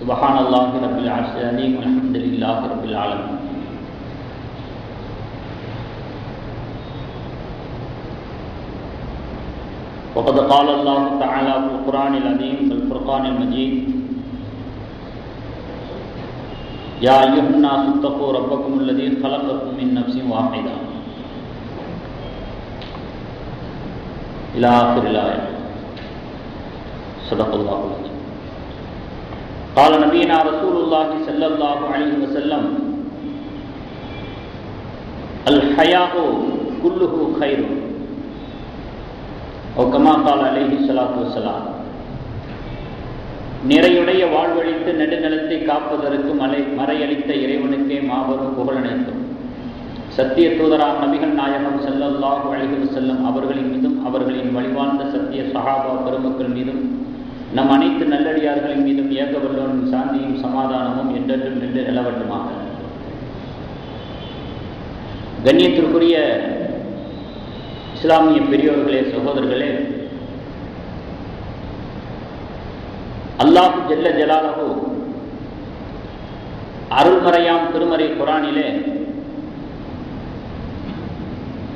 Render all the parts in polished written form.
சுப்ஹானல்லாஹி ரப்பில் அர்ஷில் அலீம் அல்ஹம்துலில்லாஹி ரப்பில் ஆலமீன். وقد قال الله تعالى في القرآن العظيم والفرقان المجيد يا أيها الناس اتقوا ربكم الذي خلقكم من نفس واحدة إلى آخر الآية. صدق الله العظيم. قال نبينا رسول الله صلى الله عليه وسلم الحياء كله خير أو كما قال عليه الصلاة والسلام. நிறையுடைய வாழ்வழித்து நெடுநிலத்தை காப்பதற்கு மறையளித்த இறைவனுக்கே மாபெரும் புகழனைத்தும். சத்திய தூதராம் நபிகள் நாயகம் ஸல்லல்லாஹு அலைஹி வஸல்லம் அவர்களின் மீதும் அவர்களின் வழிவாழ்ந்த சத்திய சஹாபா பெருமக்கள் மீதும் நம் அனைத்து நல்லடியார்களின் மீதும் ஏகவல்லோனின் சாந்தியும் சமாதானமும் என்றென்றும் நின்று நிலவட்டுமாக. கண்ணியத்திற்குரிய இஸ்லாமிய பெரியோர்களே, சகோதரர்களே, அல்லாஹ் ஜல்ல ஜலாலஹு அருள்மறையாம் திருமறை குர்ஆனிலே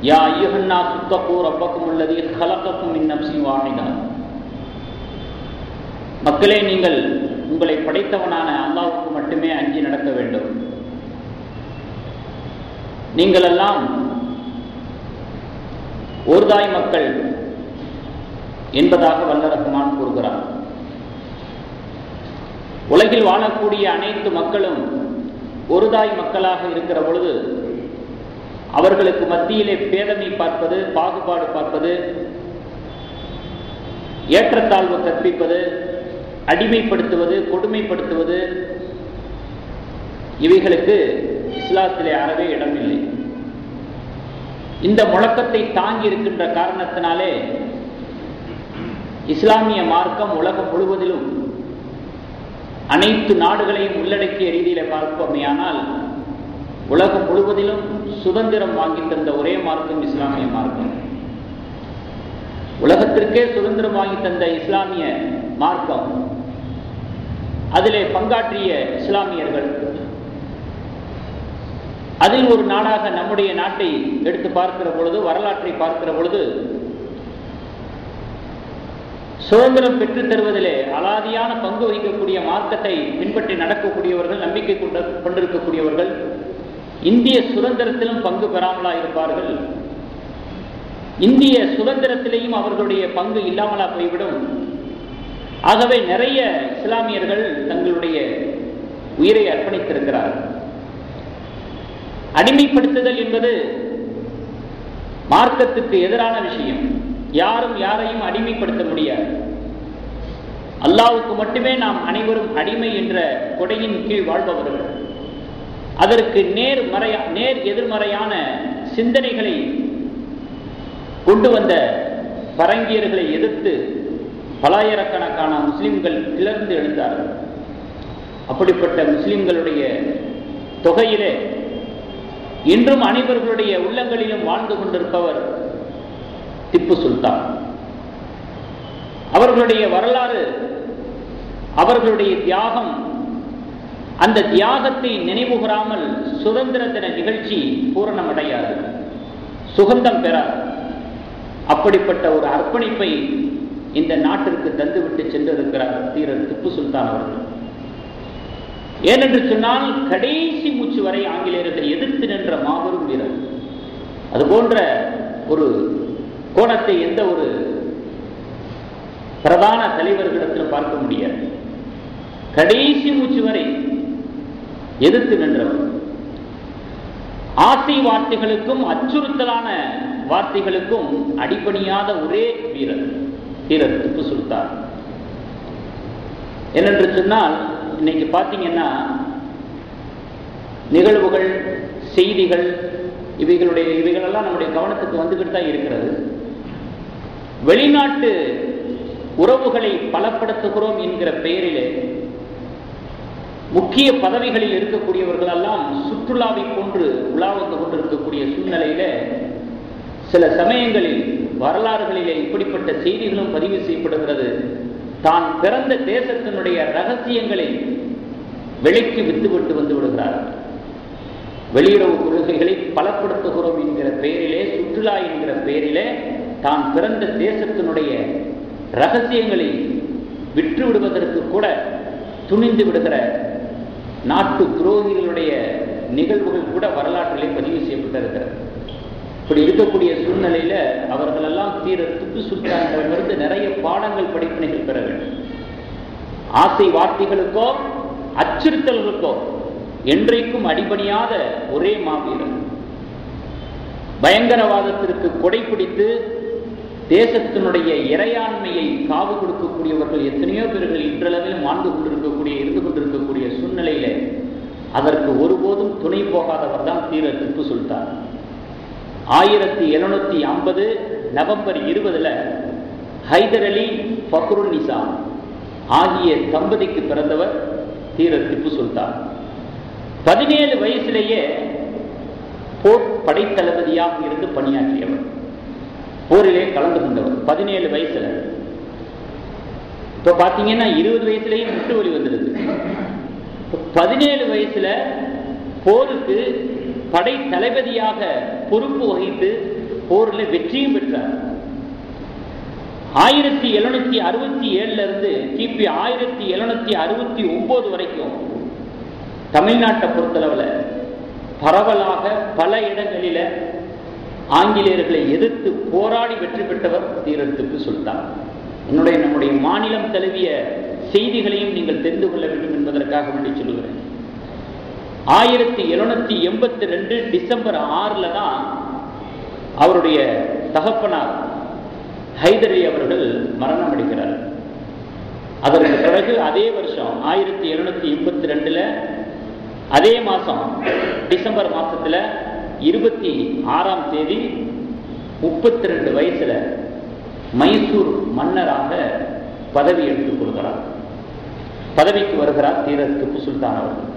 யா அய்யுஹன் நாஸ் இத்தகூ ரப்பக்கும் அல்லதீ ஹலகக்கும் மின் நஃப்ஸின் வாஹிதா, மக்களே நீங்கள் உங்களை படைத்தவனான அல்லாஹ்வுக்கு மட்டுமே அஞ்சி நடக்க வேண்டும். நீங்கள் எல்லாம் ஒரு தாய் மக்கள் என்பதாக வல்ல ரஹ்மான் கூறுகிறார். உலகில் வாழக்கூடிய அனைத்து மக்களும் ஒரு தாய் மக்களாக இருக்கிற பொழுது அவர்களுக்கு மத்தியிலே பேதமை பார்ப்பது, பாகுபாடு பார்ப்பது, ஏற்றத்தாழ்வு கற்பிப்பது, அடிமைப்படுத்துவது, கொடுமைப்படுத்துவது, இவைகளுக்கு இஸ்லாத்திலே அறவே இடமில்லை. இந்த முழக்கத்தை தாங்கி இருக்கின்ற காரணத்தினாலே இஸ்லாமிய மார்க்கம் உலகம் முழுவதிலும் அனைத்து நாடுகளையும் உள்ளடக்கிய ரீதியில் பார்ப்போமேயானால் உலகம் முழுவதிலும் சுதந்திரம் வாங்கி தந்த ஒரே மார்க்கம் இஸ்லாமிய மார்க்கம். உலகத்திற்கே சுதந்திரம் வாங்கி தந்த இஸ்லாமிய மார்க்கம், அதிலே பங்காற்றிய இஸ்லாமியர்கள், அதில் ஒரு நாடாக நம்முடைய நாட்டை எடுத்து பார்க்கிற பொழுது, வரலாற்றை பார்க்கிற பொழுது, சுதந்திரம் பெற்றுத் தருவதிலே அலாதியான பங்கு வகிக்கக்கூடிய மார்க்கத்தை பின்பற்றி நடக்கக்கூடியவர்கள், நம்பிக்கை கொண்டிருக்கக்கூடியவர்கள் இந்திய சுதந்திரத்திலும் பங்கு பெறாமலா இருப்பார்கள். இந்திய சுதந்திரத்திலேயும் அவர்களுடைய பங்கு இல்லாமலா போய்விடும். ஆகவே நிறைய இஸ்லாமியர்கள் தங்களுடைய உயிரை அர்ப்பணித்திருக்கிறார்கள். அடிமைப்படுத்துதல் என்பது மார்க்கத்துக்கு எதிரான விஷயம். யாரும் யாரையும் அடிமைப்படுத்த முடியாது. அல்லாஹ்வுக்கு மட்டுமே நாம் அனைவரும் அடிமை என்ற கொடையின் கீழ் வாழ்பவர்கள். அதற்கு நேர் எதிர்மறையான சிந்தனைகளை கொண்டு வந்த பரங்கியர்களை எதிர்த்து பலாயிரக்கணக்கான முஸ்லிம்கள் கிளர்ந்து எழுந்தார்கள். அப்படிப்பட்ட முஸ்லிம்களுடைய தொகையிலே இன்றும் அனைவர்களுடைய உள்ளங்களிலும் வாழ்ந்து கொண்டிருப்பவர் திப்பு சுல்தான். அவர்களுடைய வரலாறு, அவர்களுடைய தியாகம், அந்த தியாகத்தை நினைவுகூராமல் சுதந்திர தின நிகழ்ச்சி பூரணமடையாது, சுகந்தம் பெறாது. அப்படிப்பட்ட ஒரு அர்ப்பணிப்பை இந்த நாட்டிற்கு தந்துவிட்டு சென்றிருக்கிறார் தீரர் திப்பு சுல்தான் அவர்கள். ஏனென்று சொன்னால் கடைசி மூச்சு வரை ஆங்கிலேயர்களை எதிர்த்து நின்ற மாபெரும் வீரர். அதுபோன்ற ஒரு கோணத்தை எந்த ஒரு பிரதான தலைவர்களிடத்திலும் பார்க்க முடியாது. கடைசி மூச்சு வரை எதிர்த்து நின்றவர். ஆசை வார்த்தைகளுக்கும் அச்சுறுத்தலான வார்த்தைகளுக்கும் அடிபணியாத ஒரே வீரர் தீரர் திப்பு சுல்தான். ஏனென்று சொன்னால் இன்னைக்கு பார்த்தீங்கன்னா நிகழ்வுகள், செய்திகள், இவைகளெல்லாம் நம்முடைய கவனத்துக்கு வந்துகிட்டு தான் இருக்கிறது. வெளிநாட்டு உறவுகளை பலப்படுத்துகிறோம் என்கிற பெயரிலே முக்கிய பதவிகளில் இருக்கக்கூடியவர்களெல்லாம் சுற்றுலாவை போன்று உலாவந்து கொண்டிருக்கக்கூடிய சூழ்நிலையில சில சமயங்களில் வரலாறுகளிலே இப்படிப்பட்ட செய்திகளும் பதிவு செய்யப்படுகிறது. தான் பிறந்த தேசத்தினுடைய ரகசியங்களை விலைக்கு வித்துவிட்டு வந்து விடுகிறார்கள். வெளியுறவு கொள்கைகளை பலப்படுத்துகிறோம் என்கிற பெயரிலே, சுற்றுலா என்கிற பெயரிலே தான் பிறந்த தேசத்தினுடைய ரகசியங்களை விற்று விடுவதற்கு கூட துணிந்து விடுகிற நாட்டு துரோகிகளுடைய நிகழ்வுகள் கூட வரலாற்றிலே பதிவு செய்யப்பட்டிருக்கிறது. இப்படி இருக்கக்கூடிய சூழ்நிலையில அவர்களெல்லாம் திப்பு சுல்தானிடமிருந்து நிறைய பாடங்கள், படிப்பினைகள் பெற வேண்டும். ஆசை வார்த்தைகளுக்கோ அச்சுறுத்தல்களுக்கோ என்றைக்கும் அடிபணியாத ஒரே மாவீரர். பயங்கரவாதத்திற்கு கொடைப்பிடித்து தேசத்தினுடைய இறையாண்மையை காவு கொடுக்கக்கூடியவர்கள் எத்தனையோ பேர்கள் இன்றளவில் இருந்து கொண்டிருக்கக்கூடிய சூழ்நிலையில அதற்கு ஒருபோதும் துணை போகாதவர் தான் திப்பு சுல்தான். 1750 நவம்பர் 20 ஹைதர் அலி ஃபக்ருன் நிசா ஆகிய தம்பதிக்கு பிறந்தவர் திப்பு சுல்தான். 17 வயசிலேயே போர் படைத்தளபதியாக இருந்து பணியாற்றியவர், போரிலே கலந்து கொண்டவர். 17 வயசுல. இப்ப பாத்தீங்கன்னா 20 வயசுலேயே முட்டு வலி வந்துடுது. 17 வயசுல போருக்கு படை தளபதியாக பொறுப்பு வகித்து போரில் வெற்றியும் பெற்றார். 1767 இருந்து கிபி 1769 வரைக்கும் தமிழ்நாட்டை பொறுத்தளவில் பரவலாக பல இடங்களில ஆங்கிலேயர்களை எதிர்த்து போராடி வெற்றி பெற்றவர் திப்பு சுல்தான். நம்முடைய மாநிலம் தழுவிய செய்திகளையும் நீங்கள் தெரிந்து கொள்ள வேண்டும் என்பதற்காக வேண்டி சொல்லுகிறேன். 1782 டிசம்பர் 6 தான் அவருடைய தகப்பனார் ஹைதர் அலி அவர்கள் மரணம் அடைகிறார். அதற்கு பிறகு அதே வருஷம் 1782 அதே மாசம் டிசம்பர் மாசத்துல 26ஆம் தேதி 32 வயசுல மைசூர் மன்னராக பதவி எடுத்துக் கொள்கிறார். பதவிக்கு வருகிறார் திப்பு சுல்தான் அவர்கள்.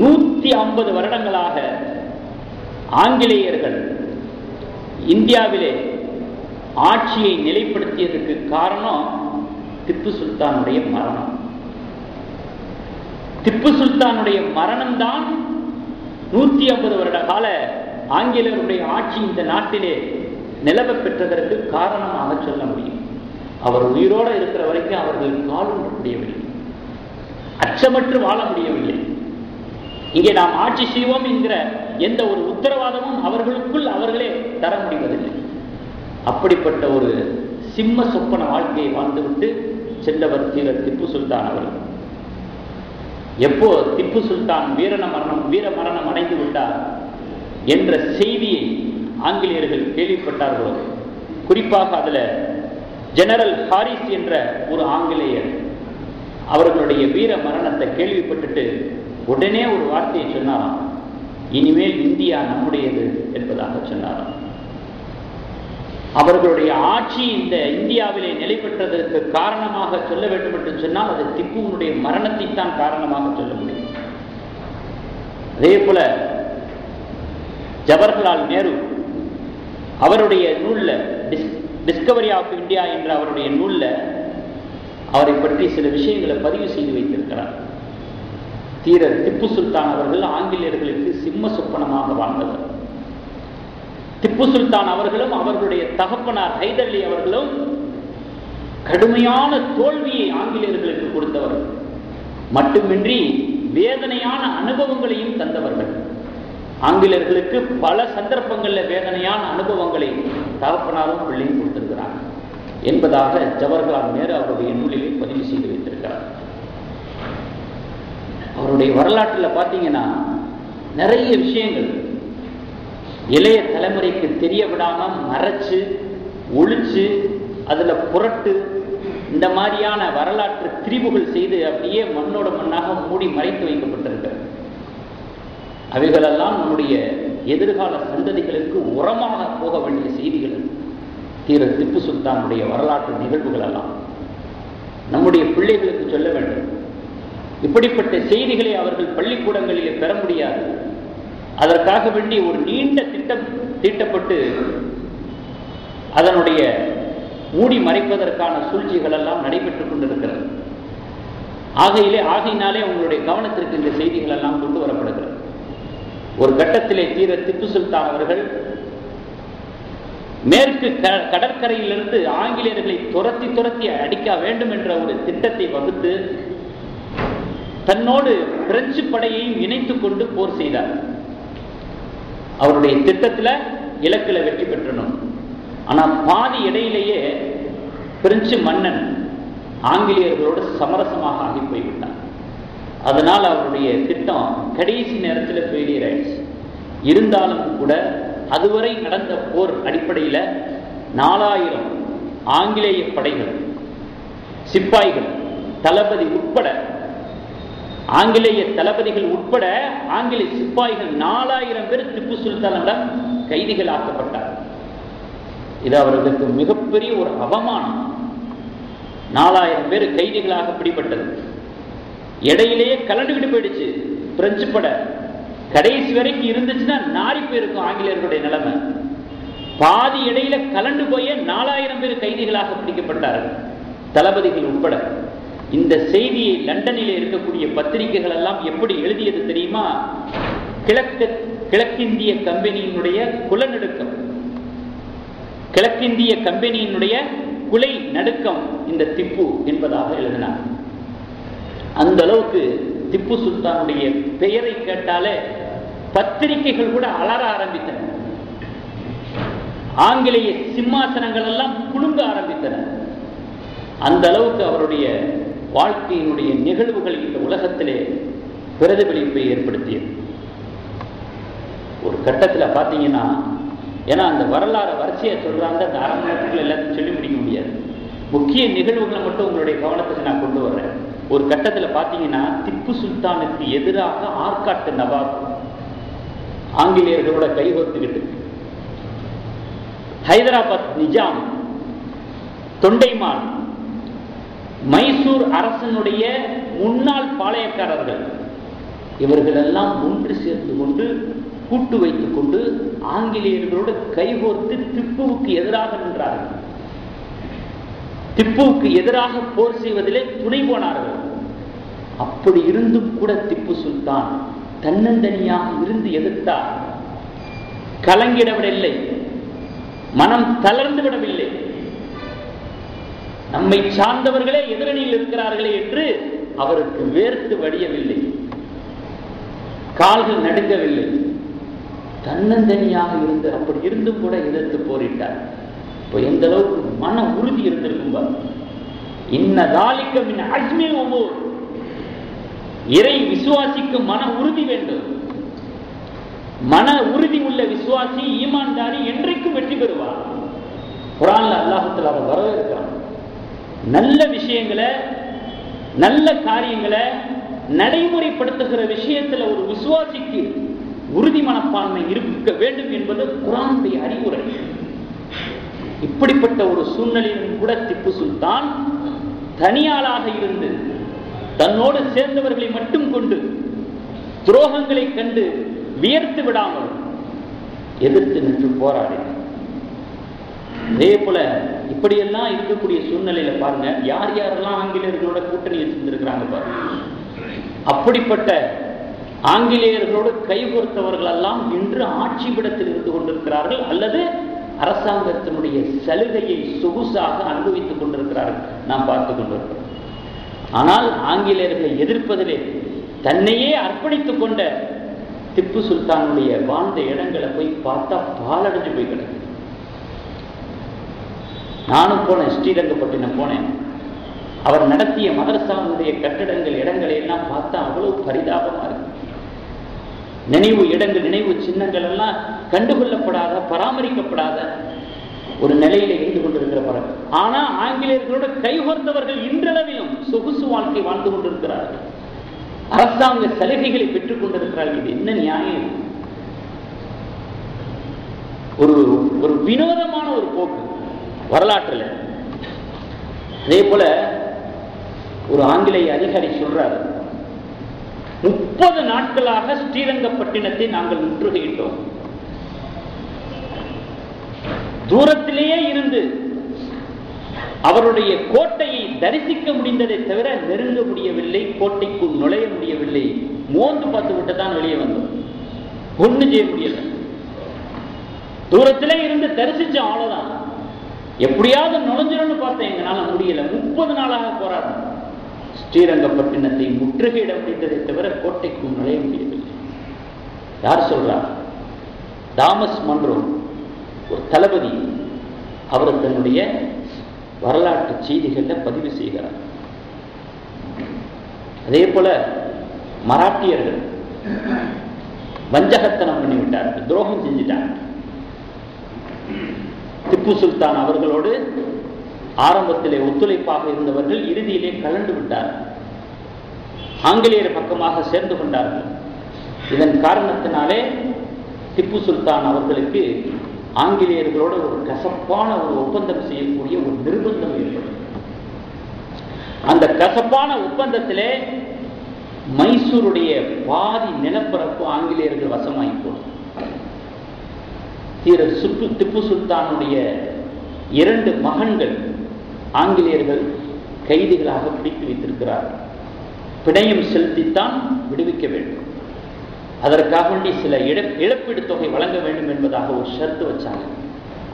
150 வருடங்களாக ஆங்கிலேயர்கள் இந்தியாவிலே ஆட்சியை நிலைப்படுத்தியதற்கு காரணம் திப்பு சுல்தானுடைய மரணம். திப்பு சுல்தானுடைய மரணம் தான் 150 வருட கால ஆங்கிலேயருடைய ஆட்சி இந்த நாட்டிலே நிலவ பெற்றதற்கு காரணமாக சொல்ல முடியும். அவர் உயிரோடு இருக்கிற வரைக்கும் அவர்கள் கால் முடியவில்லை, அச்சமற்று வாழ முடியவில்லை. இங்கே நாம் ஆட்சி செய்வோம் என்கிற எந்த ஒரு உத்தரவாதமும் அவர்களுக்குள் அவர்களே தர முடிவதில்லை. அப்படிப்பட்ட ஒரு சிம்ம சொப்பன வாழ்க்கையை வாழ்ந்துவிட்டு சென்றவர் திப்பு சுல்தான் அவர்கள். எப்போ திப்பு சுல்தான் வீர மரணம் அடைந்து விட்டார் என்ற செய்தியை ஆங்கிலேயர்கள் கேள்விப்பட்டார்களோ, குறிப்பாக அதுல ஜெனரல் ஹாரிஸ் என்ற ஒரு ஆங்கிலேயர் அவர்களுடைய வீர மரணத்தை கேள்விப்பட்டுட்டு உடனே ஒரு வார்த்தையை சொன்னாராம், இனிமேல் இந்தியா நம்முடையது என்பதாக சொன்னாராம். அவர்களுடைய ஆட்சி இந்த இந்தியாவிலே நிலை பெற்றதற்கு காரணமாக சொல்ல வேண்டும் என்று சொன்னால் அது திப்புவினுடைய மரணத்தை தான் காரணமாக சொல்ல முடியும். அதே போல ஜவஹர்லால் நேரு அவருடைய நூல்ல டிஸ்கவரி ஆஃப் இந்தியா என்ற அவருடைய நூல்ல அவரை பற்றி சில விஷயங்களை பதிவு செய்து வைத்திருக்கிறார். திப்பு சுல்தான் அவர்கள் ஆங்கிலேயர்களுக்கு சிம்ம சொப்பனமாக வாழ்ந்தவர். திப்பு சுல்தான் அவர்களும் அவர்களுடைய தகப்பனார் ஹைதர் அலி அவர்களும் கடுமையான தோல்வியை ஆங்கிலேயர்களுக்கு கொடுத்தவர்கள் மட்டுமின்றி வேதனையான அனுபவங்களையும் தந்தவர்கள். ஆங்கிலேயர்களுக்கு பல சந்தர்ப்பங்களில் வேதனையான அனுபவங்களை தகப்பனாரும் பிள்ளையும் கொடுத்திருக்கிறார் என்பதாக ஜவஹர்லால் நேரு அவருடைய நூலிலே பதிவு செய்து வைத்திருக்கிறார். அவருடைய வரலாற்றில் பார்த்தீங்கன்னா நிறைய விஷயங்கள் இளைய தலைமுறைக்கு தெரிய விடாம மறைச்சு ஒழிச்சு அதுல புரட்டு இந்த மாதிரியான வரலாற்று திரிவுகள் செய்து அப்படியே மண்ணோட மண்ணாக மூடி மறைத்து வைக்கப்பட்டிருக்கிறது. அவைகளெல்லாம் நம்முடைய எதிர்கால சந்ததிகளுக்கு உரமாக போக வேண்டிய செய்திகள். திப்பு சுல்தானுடைய வரலாற்று நிகழ்வுகள் எல்லாம் நம்முடைய பிள்ளைகளுக்கு சொல்ல வேண்டும். இப்படிப்பட்ட செய்திகளை அவர்கள் பள்ளிக்கூடங்களிலே பெற முடியாது. அதற்காக வேண்டி ஒரு நீண்ட திட்டம் தீட்டப்பட்டு அதனுடைய மூடி மறைப்பதற்கான சூழ்ச்சிகள் எல்லாம் நடைபெற்றுக் கொண்டிருக்கிறது. ஆகையினாலே உங்களுடைய கவனத்திற்கு இந்த செய்திகள் எல்லாம் கொண்டு வரப்படுகிறது. ஒரு கட்டத்திலே திப்பு சுல்தான் அவர்கள் மேற்கு கடற்கரையிலிருந்து ஆங்கிலேயர்களை துரத்தி அடிக்க வேண்டும் என்ற ஒரு திட்டத்தை வகுத்து தன்னோடு பிரெஞ்சு படையையும் இணைத்துக் கொண்டு போர் செய்தார். அவருடைய திட்டத்துல இலக்குல வெற்றி பெற்றணும். ஆனா பாதி இடையிலேயே பிரெஞ்சு மன்னன் ஆங்கிலேயர்களோடு சமரசமாக ஆகி போய்விட்டான். அதனால் அவருடைய திட்டம் கடைசி நேரத்தில் ஃபெயிலியர் ஆயிடுச்சு. இருந்தாலும் கூட அதுவரை நடந்த போர் அடிப்படையில் 4000 ஆங்கிலேய படைகள், சிப்பாய்கள், தளபதி உட்பட, ஆங்கிலேய தளபதிகள் உட்பட ஆங்கிலேய சிப்பாய்கள் 4000 பேர் திப்பு சுல்தானிடம் கைதிகள் ஆக்கப்பட்டார். இது அவர்களுக்கு மிகப்பெரிய ஒரு அவமானம். 4000 பேர் கைதிகளாக பிடிபட்டது. இடையிலேயே கலண்டுகிட்டு போயிடுச்சு பிரெஞ்சு படை. கடைசி வரைக்கும் இருந்துச்சுன்னா நாரி போயிருக்கும் ஆங்கிலேயர்களுடைய நிலைமை. பாதி இடையில கலண்டு போய 4000 பேர் கைதிகளாக பிடிக்கப்பட்டார்கள், தளபதிகள் உட்பட. இந்த செய்தியை லண்டனில் இருக்கக்கூடிய பத்திரிகைகள் எல்லாம் எப்படி எழுதியது தெரியுமா? கிழக்கிந்திய கம்பெனியினுடைய குலநடுக்கம், கிழக்கிந்திய கம்பெனியினுடைய குலை நடுக்கம் இந்த திப்பு என்பதாக எழுதினார். அந்த அளவுக்கு திப்பு சுல்தானுடைய பெயரை கேட்டாலே பத்திரிகைகள் கூட அலற ஆரம்பித்தன. ஆங்கிலேய சிம்மாசனங்கள் எல்லாம் குலுங்க ஆரம்பித்தன. அந்த அளவுக்கு அவருடைய வாழ்க்கையினுடைய நிகழ்வுகள் இந்த உலகத்திலே பிரதிபலிப்பை ஏற்படுத்தியது. ஒரு கட்டத்தில் பார்த்தீங்கன்னா, ஏன்னா அந்த வரலாறு வரிசையை சொல்றாங்க, அந்த அரை மணி நேரத்துக்குள்ள எல்லாத்தையும் சொல்லி முடிக்க முடியாது. முக்கிய நிகழ்வுகளை மட்டும் உங்களுடைய கவனத்துக்கு நான் கொண்டு வர்றேன். ஒரு கட்டத்தில் பார்த்தீங்கன்னா, திப்பு சுல்தானுக்கு எதிராக ஆற்காட்டு நவாப் ஆங்கிலேயர்களோட கைகோர்த்துக்கிட்டு, ஹைதராபாத் நிஜாம், தொண்டைமான், மைசூர் அரசனுடைய முன்னாள் பாளையக்காரர்கள், இவர்கள் எல்லாம் ஒன்று சேர்ந்து கொண்டு கூட்டு வைத்துக் கொண்டு ஆங்கிலேயர்களோடு கைகோர்த்து திப்புவுக்கு எதிராக நின்றார்கள். திப்புவுக்கு எதிராக போர் செய்வதிலே துணை போனார்கள். அப்படி இருந்தும் கூட திப்பு சுல்தான் தன்னந்தனியாக இருந்து எதிர்த்தார். கலங்கிடவில்லை, மனம் தளர்ந்து விடவில்லை. நம்மை சார்ந்தவர்களே எதிரணியில் இருக்கிறார்களே என்று அவருக்கு வேர்த்து வடியவில்லை, கால்கள் நடுங்கவில்லை. தன்னந்தனியாக இருந்து அப்படி இருந்தும் கூட எதிர்த்து போரிட்டார். இப்போ எந்த அளவுக்கு மன உறுதி இருந்திருக்கும் பாரு. இன்னதாலிக்க மின் அஜ்மில் உமூர், இறை விசுவாசிக்கு மன உறுதி வேண்டும். மன உறுதி உள்ள விசுவாசி, ஈமான்தாரி என்றைக்கும் வெற்றி பெறுவார். குர்ஆன்ல அல்லாஹ் தஆலா அதை வரவேற்கிறான். நல்ல விஷயங்களை, நல்ல காரியங்களை நடைமுறைப்படுத்துகிற விஷயத்துல ஒரு விசுவாசிக்கு உறுதி மனப்பான்மை இருக்க வேண்டும் என்பது குர்ஆனுடைய அறிவுரை. இப்படிப்பட்ட ஒரு சூழ்நிலையிலும் கூட திப்பு சுல்தான் தனியாளாக இருந்து தன்னோடு சேர்ந்தவர்களை மட்டும் கொண்டு துரோகங்களை கண்டு வியர்த்து விடாமல் எதிர்த்து நின்று போராடி. அதே போல இப்படியெல்லாம் இருக்கக்கூடிய சூழ்நிலையில பாருங்க, யார் யாரெல்லாம் ஆங்கிலேயர்களோட கூட்டணி வச்சிருந்திருக்கிறாங்க பாருங்க. அப்படிப்பட்ட ஆங்கிலேயர்களோடு கைகோர்த்தவர்கள் எல்லாம் இன்று ஆட்சி பீடத்தில் இருந்து கொண்டிருக்கிறார்கள், அல்லது அரசாங்கத்தினுடைய சலுகையை சொகுசாக அனுபவித்துக் கொண்டிருக்கிறார்கள். நாம் பார்த்துக் கொண்டிருக்கிறோம். ஆனால் ஆங்கிலேயர்களை எதிர்ப்பதிலே தன்னையே அர்ப்பணித்துக் கொண்ட திப்பு சுல்தானுடைய வாழ்ந்த இடங்களை போய் பார்த்தா பாலடைஞ்சு போய் கிடக்கு. நானும் போனேன், ஸ்ரீரங்கப்பட்டினம் போனேன். அவர் நடத்திய மதரசாவுடைய கட்டடங்கள், இடங்களை எல்லாம் பார்த்தா அவ்வளவு பரிதாபமா இருக்கு. நினைவு இடங்கள், நினைவு சின்னங்கள் எல்லாம் கண்டுகொள்ளப்படாத, பராமரிக்கப்படாத ஒரு நிலையில இருந்து கொண்டிருக்கிற படம். ஆனா ஆங்கிலேயர்களோட கைகோர்த்தவர்கள் இன்றளவிலும் சொகுசு வாழ்க்கை வாழ்ந்து கொண்டிருக்கிறார்கள், அரசாங்க சலுகைகளை பெற்றுக் கொண்டிருக்கிறார்கள். இது என்ன நியாயம்? ஒரு வினோதமான ஒரு போக்கு வரலாற்றில். அதே போல ஒரு ஆங்கிலேய அதிகாரி சொல்றாரு, 30 நாட்களாக ஸ்ரீரங்கப்பட்டினத்தை நாங்கள் முற்றுகையிட்டோம். தூரத்திலேயே இருந்து அவருடைய கோட்டையை தரிசிக்க முடிந்ததை தவிர நெருங்க முடியவில்லை, கோட்டைக்குள் நுழைய முடியவில்லை. மோந்து பார்த்து விட்டு தான் வெளியே வந்தோம். ஒண்ணு செய்ய முடியல. தூரத்திலே இருந்து தரிசிச்ச அவ்வளவுதான். எப்படியாவது நுழைஞ்சிடணும்னு பார்த்தேன், எங்களால முடியல. 30 நாளாக போராட்டம். ஸ்ரீரங்கப்பட்டினத்தை முற்றுகையிட முடிந்ததை தவிர கோட்டைக்குள் நுழைய முடியவில்லை. யார் சொல்றார்? தாமஸ் மன்றோ, ஒரு தளபதி. அவர் தன்னுடைய வரலாற்று செய்திகளை பதிவு செய்கிறார். அதே போல மராட்டியர்கள் வஞ்சகத்தனம் பண்ணிவிட்டார்கள், துரோகம் செஞ்சிட்டாங்க. திப்பு சுல்தான் அவர்களோடு ஆரம்பத்திலே ஒத்துழைப்பாக இருந்தவர்கள் இறுதியிலே கலந்து விட்டார்கள், ஆங்கிலேயர் பக்கமாக சேர்ந்து கொண்டார்கள். இதன் காரணத்தினாலே திப்பு சுல்தான் அவர்களுக்கு ஆங்கிலேயர்களோடு ஒரு கசப்பான ஒரு ஒப்பந்தம் செய்யக்கூடிய ஒரு நிர்பந்தம் ஏற்படும். அந்த கசப்பான ஒப்பந்தத்திலே மைசூருடைய பாதி நிலப்பரப்பு ஆங்கிலேயர்கள் வசமாகி போடும். திப்பு சுல்தானுடைய 2 மகன்கள் ஆங்கிலேயர்கள் கைதிகளாக பிடித்து வைத்திருக்கிறார்கள். பிணையம் செலுத்தித்தான் விடுவிக்க வேண்டும். அதற்காக வேண்டி சில இழப்பீடு தொகை வழங்க வேண்டும் என்பதாக ஒரு ஷர்த்து வச்சாங்க.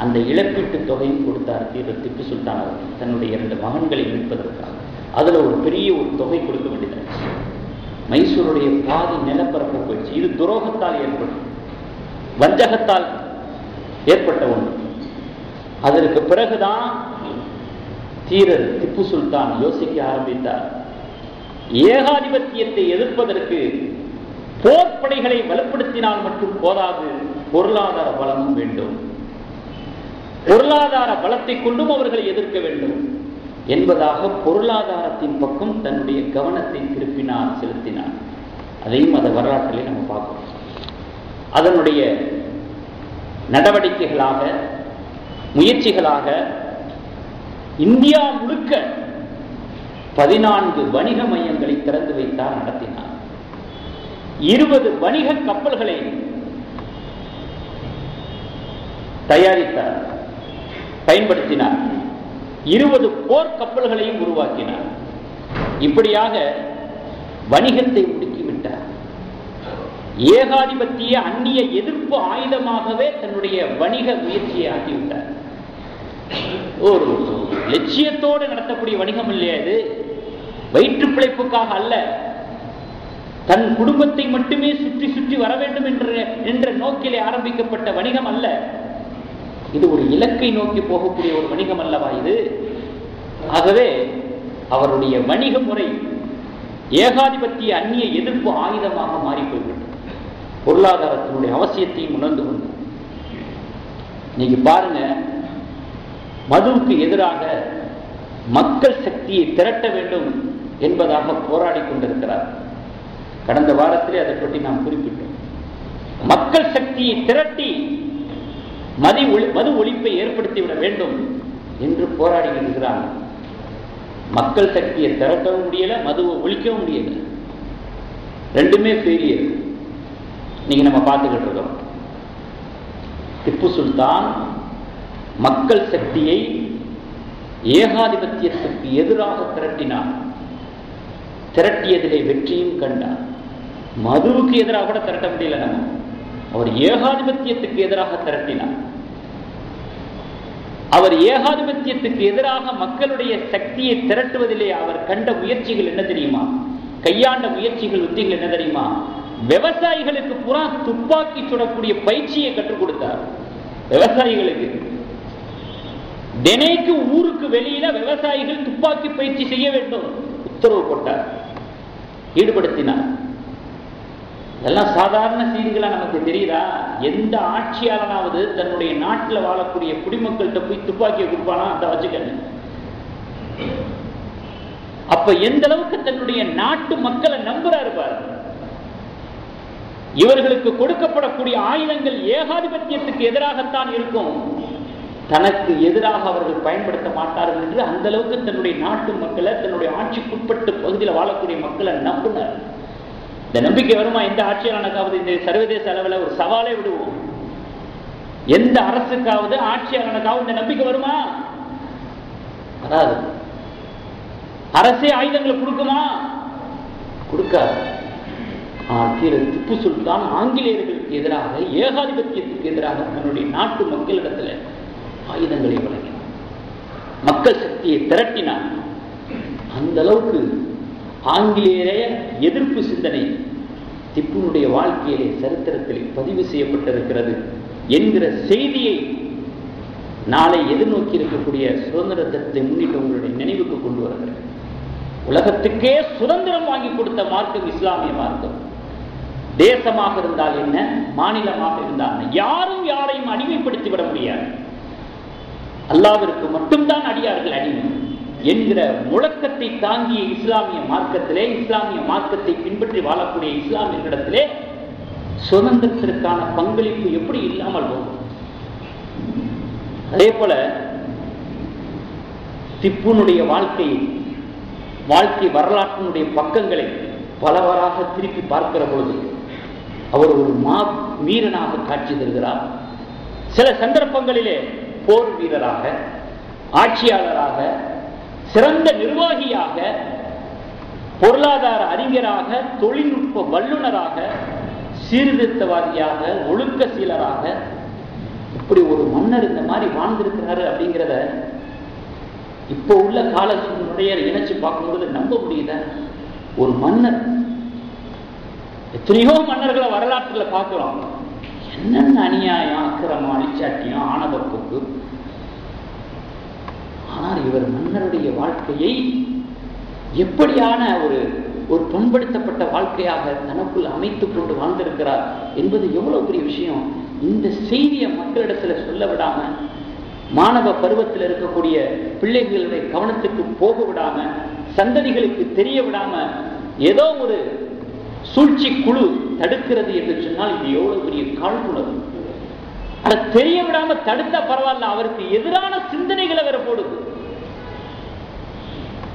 அந்த இழப்பீட்டு தொகையும் கொடுத்தார் திப்பு சுல்தான் அவர்கள் தன்னுடைய 2 மகன்களை மீட்பதற்காக. அதுல ஒரு பெரிய ஒரு தொகை கொடுக்க வேண்டியது. மைசூருடைய பாதி நிலப்பரப்பு போயிடுச்சு. இது துரோகத்தால் ஏற்படும், வஞ்சகத்தால் ஏற்பட்ட ஒன்று. அதற்கு பிறகுதான் தீரர் திப்பு சுல்தான் யோசிக்க ஆரம்பித்தார். ஏகாதிபத்தியத்தை எதிர்ப்பதற்கு போர்ப்படைகளை வலுப்படுத்தினால் மட்டும் போதாது, பொருளாதார பலமும் வேண்டும். பொருளாதார பலத்தை கொண்டும் அவர்களை எதிர்க்க வேண்டும் என்பதாக பொருளாதாரத்தின் பக்கம் தன்னுடைய கவனத்தை திருப்பினார், செலுத்தினார். அதையும் அந்த வரலாற்றிலே நம்ம பார்க்கிறோம். அதனுடைய நடவடிக்கைகளாக, முயற்சிகளாக இந்தியா முழுக்க 14 வணிக மையங்களை திறந்து வைத்தார், நடத்தினார். 20 வணிக கப்பல்களை தயாரித்தார், பயன்படுத்தினார். 20 போர் கப்பல்களையும் உருவாக்கினார். இப்படியாக வணிகத்தை முடுக்கிவிட்டார். ஏகாதிபத்திய அந்நிய எதிர்ப்பு ஆயுதமாகவே தன்னுடைய வணிக முயற்சியை ஆக்கிவிட்டார். ஒரு லட்சியத்தோடு நடத்தக்கூடிய வணிகம் இல்லையா இது? வயிற்று பிழைப்புக்காக அல்ல, தன் குடும்பத்தை மட்டுமே சுற்றி சுற்றி வர வேண்டும் என்ற நோக்கிலே ஆரம்பிக்கப்பட்ட வணிகம் அல்ல. இது ஒரு இலக்கை நோக்கி போகக்கூடிய ஒரு வணிகம் அல்லவா இது? ஆகவே அவருடைய வணிக முறை ஏகாதிபத்திய அந்நிய எதிர்ப்பு ஆயுதமாக மாறி போய்விட்டது. பொருளாதாரத்தினுடைய அவசியத்தையும் உணர்ந்து கொண்டு நீங்க பாருங்க, மதுவுக்கு எதிராக மக்கள் சக்தியை திரட்ட வேண்டும் என்பதாக போராடி கொண்டிருக்கிறார். கடந்த வாரத்திலே அதை பற்றி நாம் குறிப்பிட்டோம். மக்கள் சக்தியை திரட்டி மது ஒழிப்பை ஏற்படுத்திவிட வேண்டும் என்று போராடி இருக்கிறாங்க. மக்கள் சக்தியை திரட்டவும் முடியல, மதுவை ஒழிக்கவும் முடியல. ரெண்டுமே ஃபெயிலியர். நீங்க நம்ம பார்த்துக்கிட்டு இருக்கோம். திப்பு சுல்தான் மக்கள் சக்தியை ஏகாதிபத்தியத்துக்கு எதிராக திரட்டினார். திரட்டியதிலே வெற்றியும் கண்டார். மதுவுக்கு எதிராக கூட திரட்ட முடியல. நம்ம அவர் ஏகாதிபத்தியத்துக்கு எதிராக திரட்டினார். அவர் ஏகாதிபத்தியத்துக்கு எதிராக மக்களுடைய சக்தியை திரட்டுவதிலே அவர் கண்ட முயற்சிகள் என்ன தெரியுமா? கையாண்ட முயற்சிகள், உத்திகள் என்ன தெரியுமா? விவசாயிகளுக்கு புறா துப்பாக்கி சுடக்கூடிய பயிற்சியை கற்றுக் கொடுத்தார். விவசாயிகளுக்கு தினைக்கு ஊருக்கு வெளியில விவசாயிகள் துப்பாக்கி பயிற்சி செய்ய வேண்டும் உத்தரவு போட்டார், ஈடுபடுத்தினார். இதெல்லாம் சாதாரண செய்திகளா நமக்கு தெரியுதா? எந்த ஆட்சியாளனாவது தன்னுடைய நாட்டில் வாழக்கூடிய குடிமக்கள்கிட்ட போய் துப்பாக்கியை கொடுப்பானா? அந்த வச்சுக்க. அப்ப எந்த அளவுக்கு தன்னுடைய நாட்டு மக்களை நம்புறாரு பாரு. இவர்களுக்கு கொடுக்கப்படக்கூடிய ஆயுதங்கள் ஏகாதிபத்தியத்துக்கு எதிராகத்தான் இருக்கும், தனக்கு எதிராக அவர்கள் பயன்படுத்த மாட்டார்கள் என்று அந்த அளவுக்கு தன்னுடைய நாட்டு மக்களை, தன்னுடைய ஆட்சிக்குட்பட்ட பகுதியில் வாழக்கூடிய மக்களை நம்பினார். இந்த நம்பிக்கை வருமா? எந்த ஆட்சியாளனுக்காவது இந்த சர்வதேச அளவில் ஒரு சவாலே விடுவோம். எந்த அரசுக்காவது ஆட்சியாளனுக்காவது இந்த நம்பிக்கை வருமா? வராது. அரசே ஆயுதங்களை கொடுக்குமா? கொடுக்காது. திப்பு சுல்தான் ஆங்கிலேயர்களுக்கு எதிராக, ஏகாதிபத்தியத்துக்கு எதிராக தன்னுடைய நாட்டு மக்களிடத்தில் ஆயுதங்களை வழங்கினார், மக்கள் சக்தியை திரட்டினார். அந்த அளவுக்கு ஆங்கிலேயர எதிர்ப்பு சிந்தனை திப்புனுடைய வாழ்க்கையிலே சரித்திரத்தில் பதிவு செய்யப்பட்டிருக்கிறது என்கிற செய்தியை நாளை எதிர்நோக்கி இருக்கக்கூடிய சுதந்திர தினத்தை முன்னிட்டு உங்களுடைய நினைவுக்கு கொண்டு வருகிறது. உலகத்துக்கே சுதந்திரம் வாங்கி கொடுத்த மார்க்கம் இஸ்லாமிய மார்க்கம். தேசமாக இருந்தால் என்ன, மாநிலமாக இருந்தால் யாரும் யாரையும் அடிமைப்படுத்தி விட முடியாது. அல்லாஹ்விற்கு மட்டும்தான் அடியார்கள் அடிமை என்கிற முழக்கத்தை தாங்கிய இஸ்லாமிய மார்க்கத்திலே, இஸ்லாமிய மார்க்கத்தை பின்பற்றி வாழக்கூடிய இஸ்லாமியர்களிடத்திலே சுதந்திரத்திற்கான பங்களிப்பு எப்படி இல்லாமல் போகும்? அதே போல திப்புனுடைய வாழ்க்கை வரலாற்றினுடைய பக்கங்களை பலவாறாக திருப்பி பார்க்கிற பொழுது அவர் ஒரு வீரனாக காட்சி தருகிறார். சில சந்தர்ப்பங்களிலே போர் வீரராக, ஆட்சியாளராக, சிறந்த நிர்வாகியாக, பொருளாதார அறிஞராக, தொழில்நுட்ப வல்லுநராக, சீர்திருத்தவாதியாக, ஒழுக்க சீலராக, இப்படி ஒரு மன்னர் இந்த மாதிரி வாழ்ந்திருக்கிறாரு அப்படிங்கிறத இப்போ உள்ள கால சூழ்நிலையை இணைச்சு பார்க்கும்போது நம்ப முடியுத? ஒரு மன்னர், எத்தனையோ மன்னர்களை வரலாற்றில் பார்க்கிறோம், என்னென்ன அநியாயம், அக்கிரமம், அழிச்சாட்டியம், ஆணவப்போக்கு. ஆனால் இவர் மன்னருடைய வாழ்க்கையை எப்படியான ஒரு பண்படுத்தப்பட்ட வாழ்க்கையாக தனக்குள் அமைத்துக் கொண்டு வாழ்ந்திருக்கிறார் என்பது எவ்வளவு பெரிய விஷயம். இந்த செய்தியை மக்களிடத்துல சொல்ல விடாம, மாணவ பருவத்தில் இருக்கக்கூடிய பிள்ளைகளுடைய கவனத்துக்கு போக விடாம, சந்ததிகளுக்கு தெரிய விடாம ஏதோ ஒரு சூழ்ச்சி குழு தடுக்கிறது என்று சொன்னால் இது எவ்வளவு பெரிய காழ்ப்புணர்வு. அதை தெரிய விடாம தடுத்தா பரவாயில்ல, அவருக்கு எதிரான சிந்தனைகளை வேற போடுது.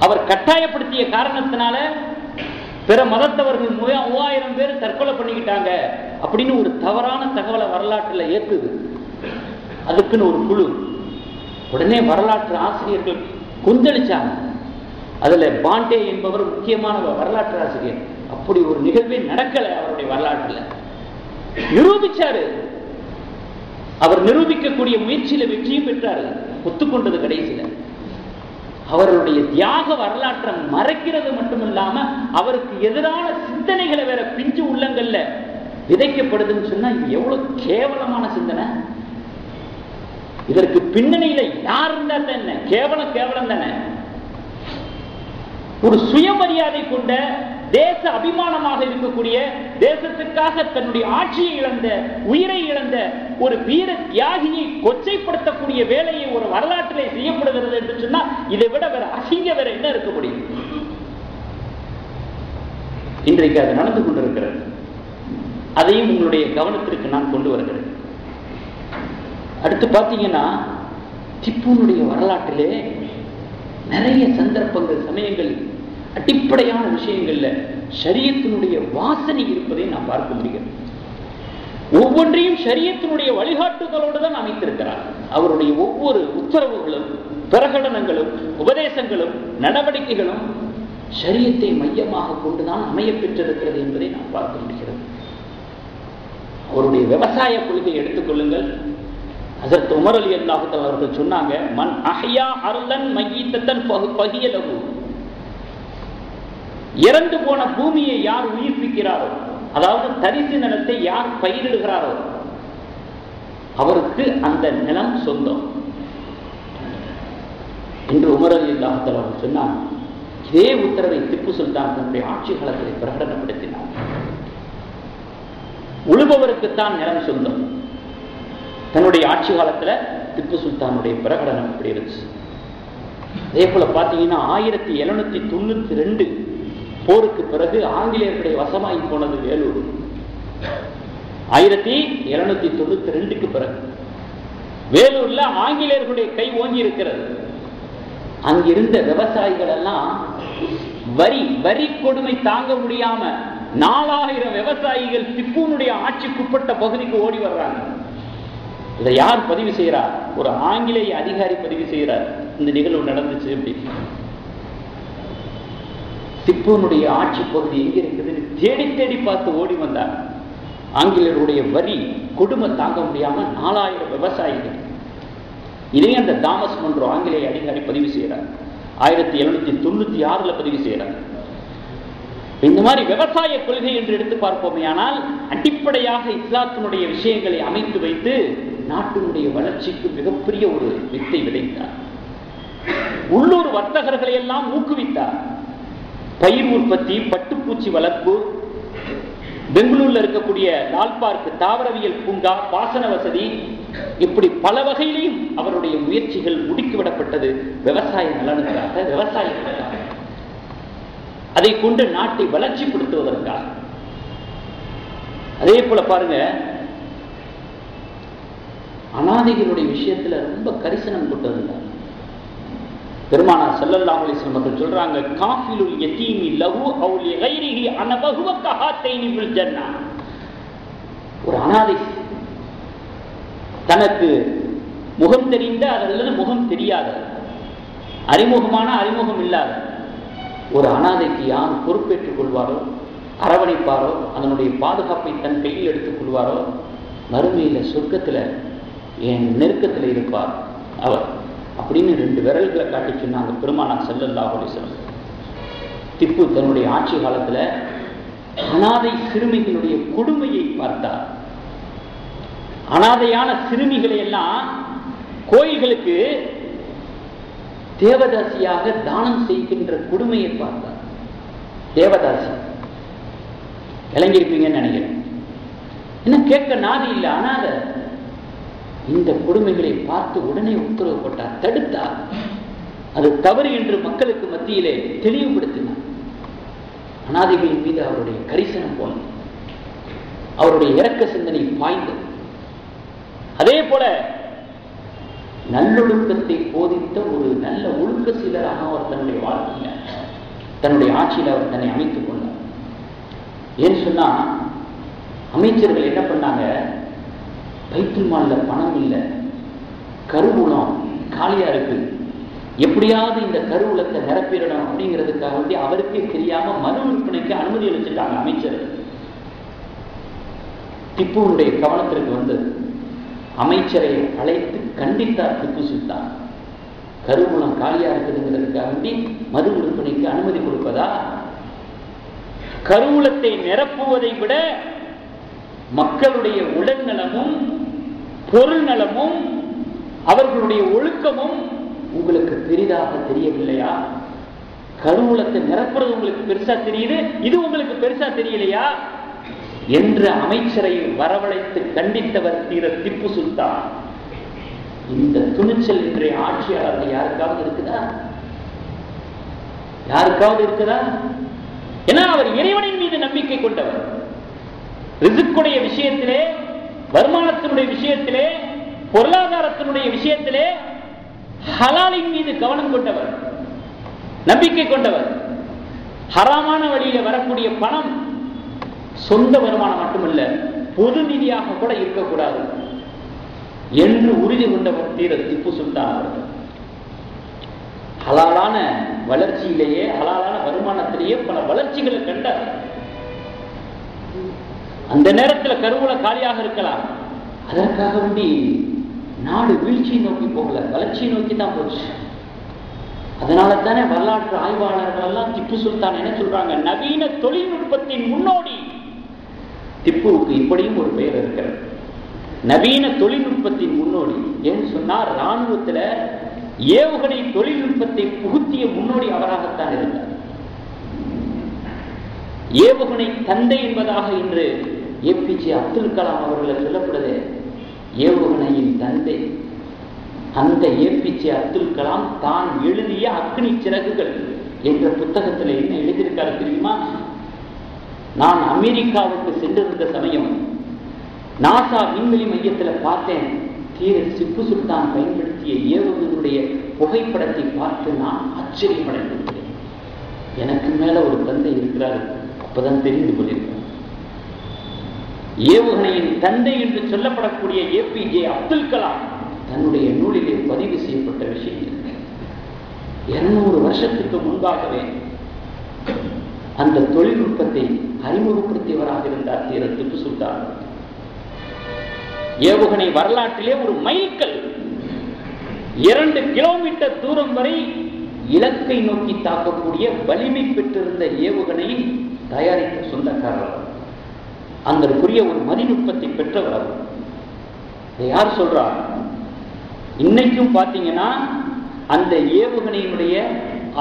அவர் கட்டாயப்படுத்திய காரணத்தினால பிற மதத்தவர்கள் 3000 பேர் தற்கொலை பண்ணிக்கிட்டாங்க அப்படின்னு ஒரு தவறான தகவலை வரலாற்றில் ஏற்றுது. அதுக்குன்னு ஒரு குழு. உடனே வரலாற்று ஆசிரியர்கள் கொந்தளிச்சாங்க. அதுல பாண்டே என்பவர் முக்கியமான வரலாற்று ஆசிரியர். அப்படி ஒரு நிகழ்வே நடக்கல அவருடைய வரலாற்றுல. நிரூபிச்சாரு. அவர் நிரூபிக்கக்கூடிய முயற்சியில வெற்றியும் பெற்றாரு. ஒத்துக்கொண்டது கடைசியில. அவருடைய தியாக வரலாற்றை மறைக்கிறது மட்டுமில்லாம அவருக்கு எதிரான சிந்தனைகளை வேற பிஞ்சு உள்ளங்கள்ல விதைக்கப்படுதுன்னு சொன்னா இது எவ்வளவு கேவலமான சிந்தனை. இதற்கு பின்னணியில யார் இருந்தா என்ன? கேவலம் தானே. ஒரு சுயமரியாதை கொண்ட, தேச அபிமானமாக இருக்கக்கூடிய, தேசத்துக்காக தன்னுடைய ஆட்சியை இழந்த, உயிரை இழந்த ஒரு வீர தியாகியை கொச்சைப்படுத்தக்கூடிய வேலையை ஒரு வரலாற்றிலே செய்யப்படுகிறது என்று சொன்னால் இதை விட வேற அசிங்க வேற என்ன இருக்க முடியும்? இன்றைக்கு அது நடந்து கொண்டிருக்கிறது. அதையும் உங்களுடைய கவனத்திற்கு நான் கொண்டு வருகிறேன். அடுத்து பார்த்தீங்கன்னா திப்புனுடைய வரலாற்றிலே நிறைய சந்தர்ப்பங்கள், சமயங்கள், அடிப்படையான விஷயங்கள்ல ஷரியத்தினுடைய வாசனை இருப்பதை நாம் பார்க்க முடியும். ஒவ்வொன்றையும் ஷரியத்தினுடைய வழிகாட்டுதலோடு தான் அமைத்திருக்கிறார். அவருடைய ஒவ்வொரு உத்தரவுகளும், பிரகடனங்களும், உபதேசங்களும், நடவடிக்கைகளும் ஷரியத்தை மையமாக கொண்டுதான் அமைய பெற்றிருக்கிறது என்பதை நாம் பார்க்க முடிகிறது. அவருடைய விவசாய கொள்கையை எடுத்துக்கொள்ளுங்கள். ஹஜ்ரத் உமர் ரலியல்லாஹு தஆலா அவர்கள் சொன்னாங்க, மன் அஹ்யா அர்லன் மய்யித்தன் ஃபஹிய லஹு. இறந்து போன பூமியை யார் உயிர்ப்பிக்கிறாரோ, அதாவது தரிசு நிலத்தை யார் பயிரிடுகிறாரோ அவருக்கு அந்த நிலம் சொந்தம் என்று உமர் ரலியல்லாஹு தஆலா அவர்கள் சொன்னார். இதே உத்தரவை திப்பு சுல்தான் தன்னுடைய ஆட்சி காலத்தில் பிரகடனப்படுத்தினார். உழுபவருக்குத்தான் நிலம் சொந்தம். தன்னுடைய ஆட்சி காலத்தில் திப்பு சுல்தானுடைய பிரகடனம் அப்படி இருந்துச்சு. அதே போல பார்த்தீங்கன்னா 1792 போருக்கு பிறகு ஆங்கிலேயர்களுடைய வசமாகி போனது வேலூர். 1792க்கு பிறகு வேலூர்ல ஆங்கிலேயர்களுடைய கை ஓங்கி இருக்கிறது. அங்கிருந்த விவசாயிகள் எல்லாம் வரி கொடுமை தாங்க முடியாம 4000 விவசாயிகள் திப்புனுடைய ஆட்சிக்குட்பட்ட பகுதிக்கு ஓடி வர்றாங்க. இதை யார் பதிவு செய்கிறார்? ஒரு ஆங்கிலேய அதிகாரி பதிவு செய்கிறார். இந்த நிகழ்வு நடந்துச்சு அப்படி. திப்புனுடைய ஆட்சி பகுதி எங்க இருக்குதுன்னு தேடி தேடி பார்த்து ஓடி வந்தார். ஆங்கிலேயருடைய வரி கொடுமை தாங்க முடியாம 4000 விவசாயிகள். இதையும் அந்த தாமஸ் மன்றோ ஆங்கிலேய அதிகாரி பதிவு செய்கிறார். 1796 பதிவு செய்கிறார். இந்த மாதிரி விவசாய கொள்கை என்று எடுத்து பார்ப்போமே, ஆனால் அடிப்படையாக இஸ்லாத்தினுடைய விஷயங்களை அமைத்து வைத்து நாட்டினுடைய வளர்ச்சிக்கு மிகப்பெரிய ஒரு வித்தை விதைத்தார். உள்ளூர் வர்த்தகர்களை எல்லாம் ஊக்குவித்தார். பயிர் உற்பத்தி, பட்டுப்பூச்சி வளர்ப்பு, பெங்களூர்ல இருக்கக்கூடிய லால் பார்க் தாவரவியல் பூங்கா, பாசன வசதி, இப்படி பல வகையிலையும் அவருடைய முயற்சிகள் முடுக்கிவிடப்பட்டது. விவசாய நலனுக்காக, விவசாயிகளுக்காக, அதை கொண்டு நாட்டை வளர்ச்சிப்படுத்துவதற்காக. அதே போல பாருங்க, அனாதைகளுடைய விஷயத்துல ரொம்ப கரிசனம் கொண்டது. பெருமானார் ஸல்லல்லாஹு அலைஹி வஸல்லம் அவர்கள் சொல்றாங்க, காஃபிலுல் யதீமி லஹு அவ் லிகைரிஹி அனபஹு கஹாத்தைனி ஃபில் ஜன்னah. ஒரு அனாதை, தனக்கு முகம் தெரிந்த அல்லது முகம் தெரியாத, அறிமுகமான அறிமுகம் இல்லாத ஒரு அனாதைக்கு யார் பொறுப்பேற்றுக் கொள்வாரோ, அரவணைப்பாரோ, அதனுடைய பாதுகாப்பை தன் கையில் எடுத்துக் கொள்வாரோ, மறுமையில சொர்க்கத்துல என் நெருக்கத்தில் இருப்பார் அவர் அப்படின்னு 2 விரல்களை காட்டி சொன்னாங்க பெருமானார் ஸல்லல்லாஹு அலைஹி வஸல்லம். திப்பு தன்னுடைய ஆட்சி காலத்துல அனாதை சிறுமிகளுடைய கொடுமையை பார்த்தார். அனாதையான சிறுமிகளை எல்லாம் கோயில்களுக்கு தேவதாசியாக தானம் செய்கின்ற கொடுமையை பார்த்தார். தேவதாசி இளங்கிருப்பீங்கன்னு நினைக்கிறேன். இன்னும் கேட்க நாதி இல்லை, அனாதை. இந்த கொடுமைகளை பார்த்து உடனே உத்தரவு போட்டார், தடுத்தார். அது தவறு என்று மக்களுக்கு மத்தியிலே தெளிவுபடுத்தினார். அனாதைகளின் மீது அவருடைய கரிசனம் போனது, அவருடைய இரக்க சிந்தனை பாய்ந்தது. அதே போல நல்லொழுக்கத்தை போதித்த ஒரு நல்ல ஒழுக்க சீலராக அவர் தன்னுடைய வாழ்க்கையில, தன்னுடைய ஆட்சியில் அவர் தன்னை அமைத்துக் கொண்டார். ஏன்னு சொன்னா, அமைச்சர்கள் என்ன பண்ணாங்க, பைத்துல் மால்ல பணம் இல்லை, கருவூலம் காலியா இருக்கு, எப்படியாவது இந்த கருவூலத்தை நிரப்பிடணும் அப்படிங்கிறதுக்காக வேண்டி அவருக்கே தெரியாம மறு விற்பனைக்கு அனுமதி அளிச்சுட்டாங்க அமைச்சர்கள். திப்புவுடைய கவனத்திற்கு வந்தது. அமைச்சரை அழைத்து கண்டித்தார் திப்பு சுல்தான். கருவூலம் காலியா இருக்குதுங்கிறதுக்காக வேண்டி மது விற்பனைக்கு அனுமதி கொடுப்பதா? கருவூலத்தை நிரப்புவதை விட மக்களுடைய உடல் நலமும் பொருள் நலமும் அவர்களுடைய ஒழுக்கமும் உங்களுக்கு பெரிதாக தெரியவில்லையா? கருவூலத்தை நிரப்புறது உங்களுக்கு பெருசா தெரியுது, இது உங்களுக்கு பெருசா தெரியலையா என்று அமைச்சரை வரவழைத்து கண்டித்தவர் தீர திப்பு சுல்தான். இந்த துணிச்சல் இன்றைய ஆட்சியாளர்கள் யாருக்காவது இருக்குதா? யாருக்காவது இருக்குதா? ஏன்னா அவர் இறைவனின் மீது நம்பிக்கை கொண்டவர். ரிஸ்குடைய விஷயத்திலே, வருமானத்தினுடைய விஷயத்திலே, பொருளாதாரத்தினுடைய விஷயத்திலே ஹலாலின் மீது கவனம் கொண்டவர், நம்பிக்கை கொண்டவர். ஹராமான வழியில வரக்கூடிய பணம் சொந்த வருமானம் மட்டுமல்ல, பொது நிதியாக கூட இருக்கக்கூடாது என்று உறுதி கொண்டவர் தீர திப்பு சுல்தான் அவர்கள். ஹலாலான வளர்ச்சியிலேயே, ஹலாலான வருமானத்திலேயே பல வளர்ச்சிகளை கண்டார். அந்த நேரத்தில் கருவூல காலியாக இருக்கலாம், அதற்காக வேண்டி நாடு வீழ்ச்சியை நோக்கி போகல, வளர்ச்சியை நோக்கி தான் போச்சு. அதனால தானே வரலாற்று ஆய்வாளர்கள் எல்லாம் திப்பு சுல்தான் என்ன சொல்றாங்க, நவீன தொழில்நுட்பத்தின் முன்னோடி. திப்புவுக்கு இப்படியும் ஒரு பெயர் இருக்கிறது, நவீன தொழில்நுட்பத்தின் முன்னோடி. ஏன்னு சொன்னார், இராணுவத்துல ஏவுகணை தொழில்நுட்பத்தை புகுத்திய முன்னோடி அவராகத்தான் இருந்தார். ஏவுகணை தந்தை என்பதாக இன்று ஏபிஜே அப்துல் கலாம் அவர்களை சொல்லப்படுது. ஏவுகணையின் தந்தை அந்த ஏபிஜே அப்துல் கலாம் தான் எழுதிய அக்னி சிறகுகள் என்ற புத்தகத்தில் என்ன எழுதியிருக்காரு தெரியுமா? நான் அமெரிக்காவுக்கு சென்றிருந்த சமயம் நாசா விண்வெளி மையத்தில் பார்த்தேன், தீர திப்பு சுல்தான் பயன்படுத்திய ஏவுகணையுடைய புகைப்படத்தை பார்த்து நான் ஆச்சரியமடைந்திருக்கிறேன். எனக்கு மேல ஒரு தந்தை இருக்கிறார், அப்பதான் தெரிந்து கொண்டிருக்கிறேன். ஏவுகணையின் தந்தை என்று சொல்லப்படக்கூடிய ஏபிஜே அப்துல் கலாம் தன்னுடைய நூலிலே பதிவு செய்யப்பட்ட விஷயம் 200 வருஷத்துக்கு முன்பாகவே அந்த தொழில்நுட்பத்தை அறிமுகப்படுத்தியவராக இருந்தார் திப்பு சுல்தான். ஏவுகணை வரலாற்றிலே ஒரு மைல்கல். 2 கிலோமீட்டர் தூரம் வரை இலக்கை நோக்கி தாக்கக்கூடிய வலிமை பெற்றிருந்த ஏவுகணையை தயாரித்த சொந்தக்காரர், அதற்குரிய ஒரு மதிநுட்பத்தை பெற்றவர். யார் சொல்றார்? இன்னைக்கும் பார்த்தீங்கன்னா அந்த ஏவுகணையினுடைய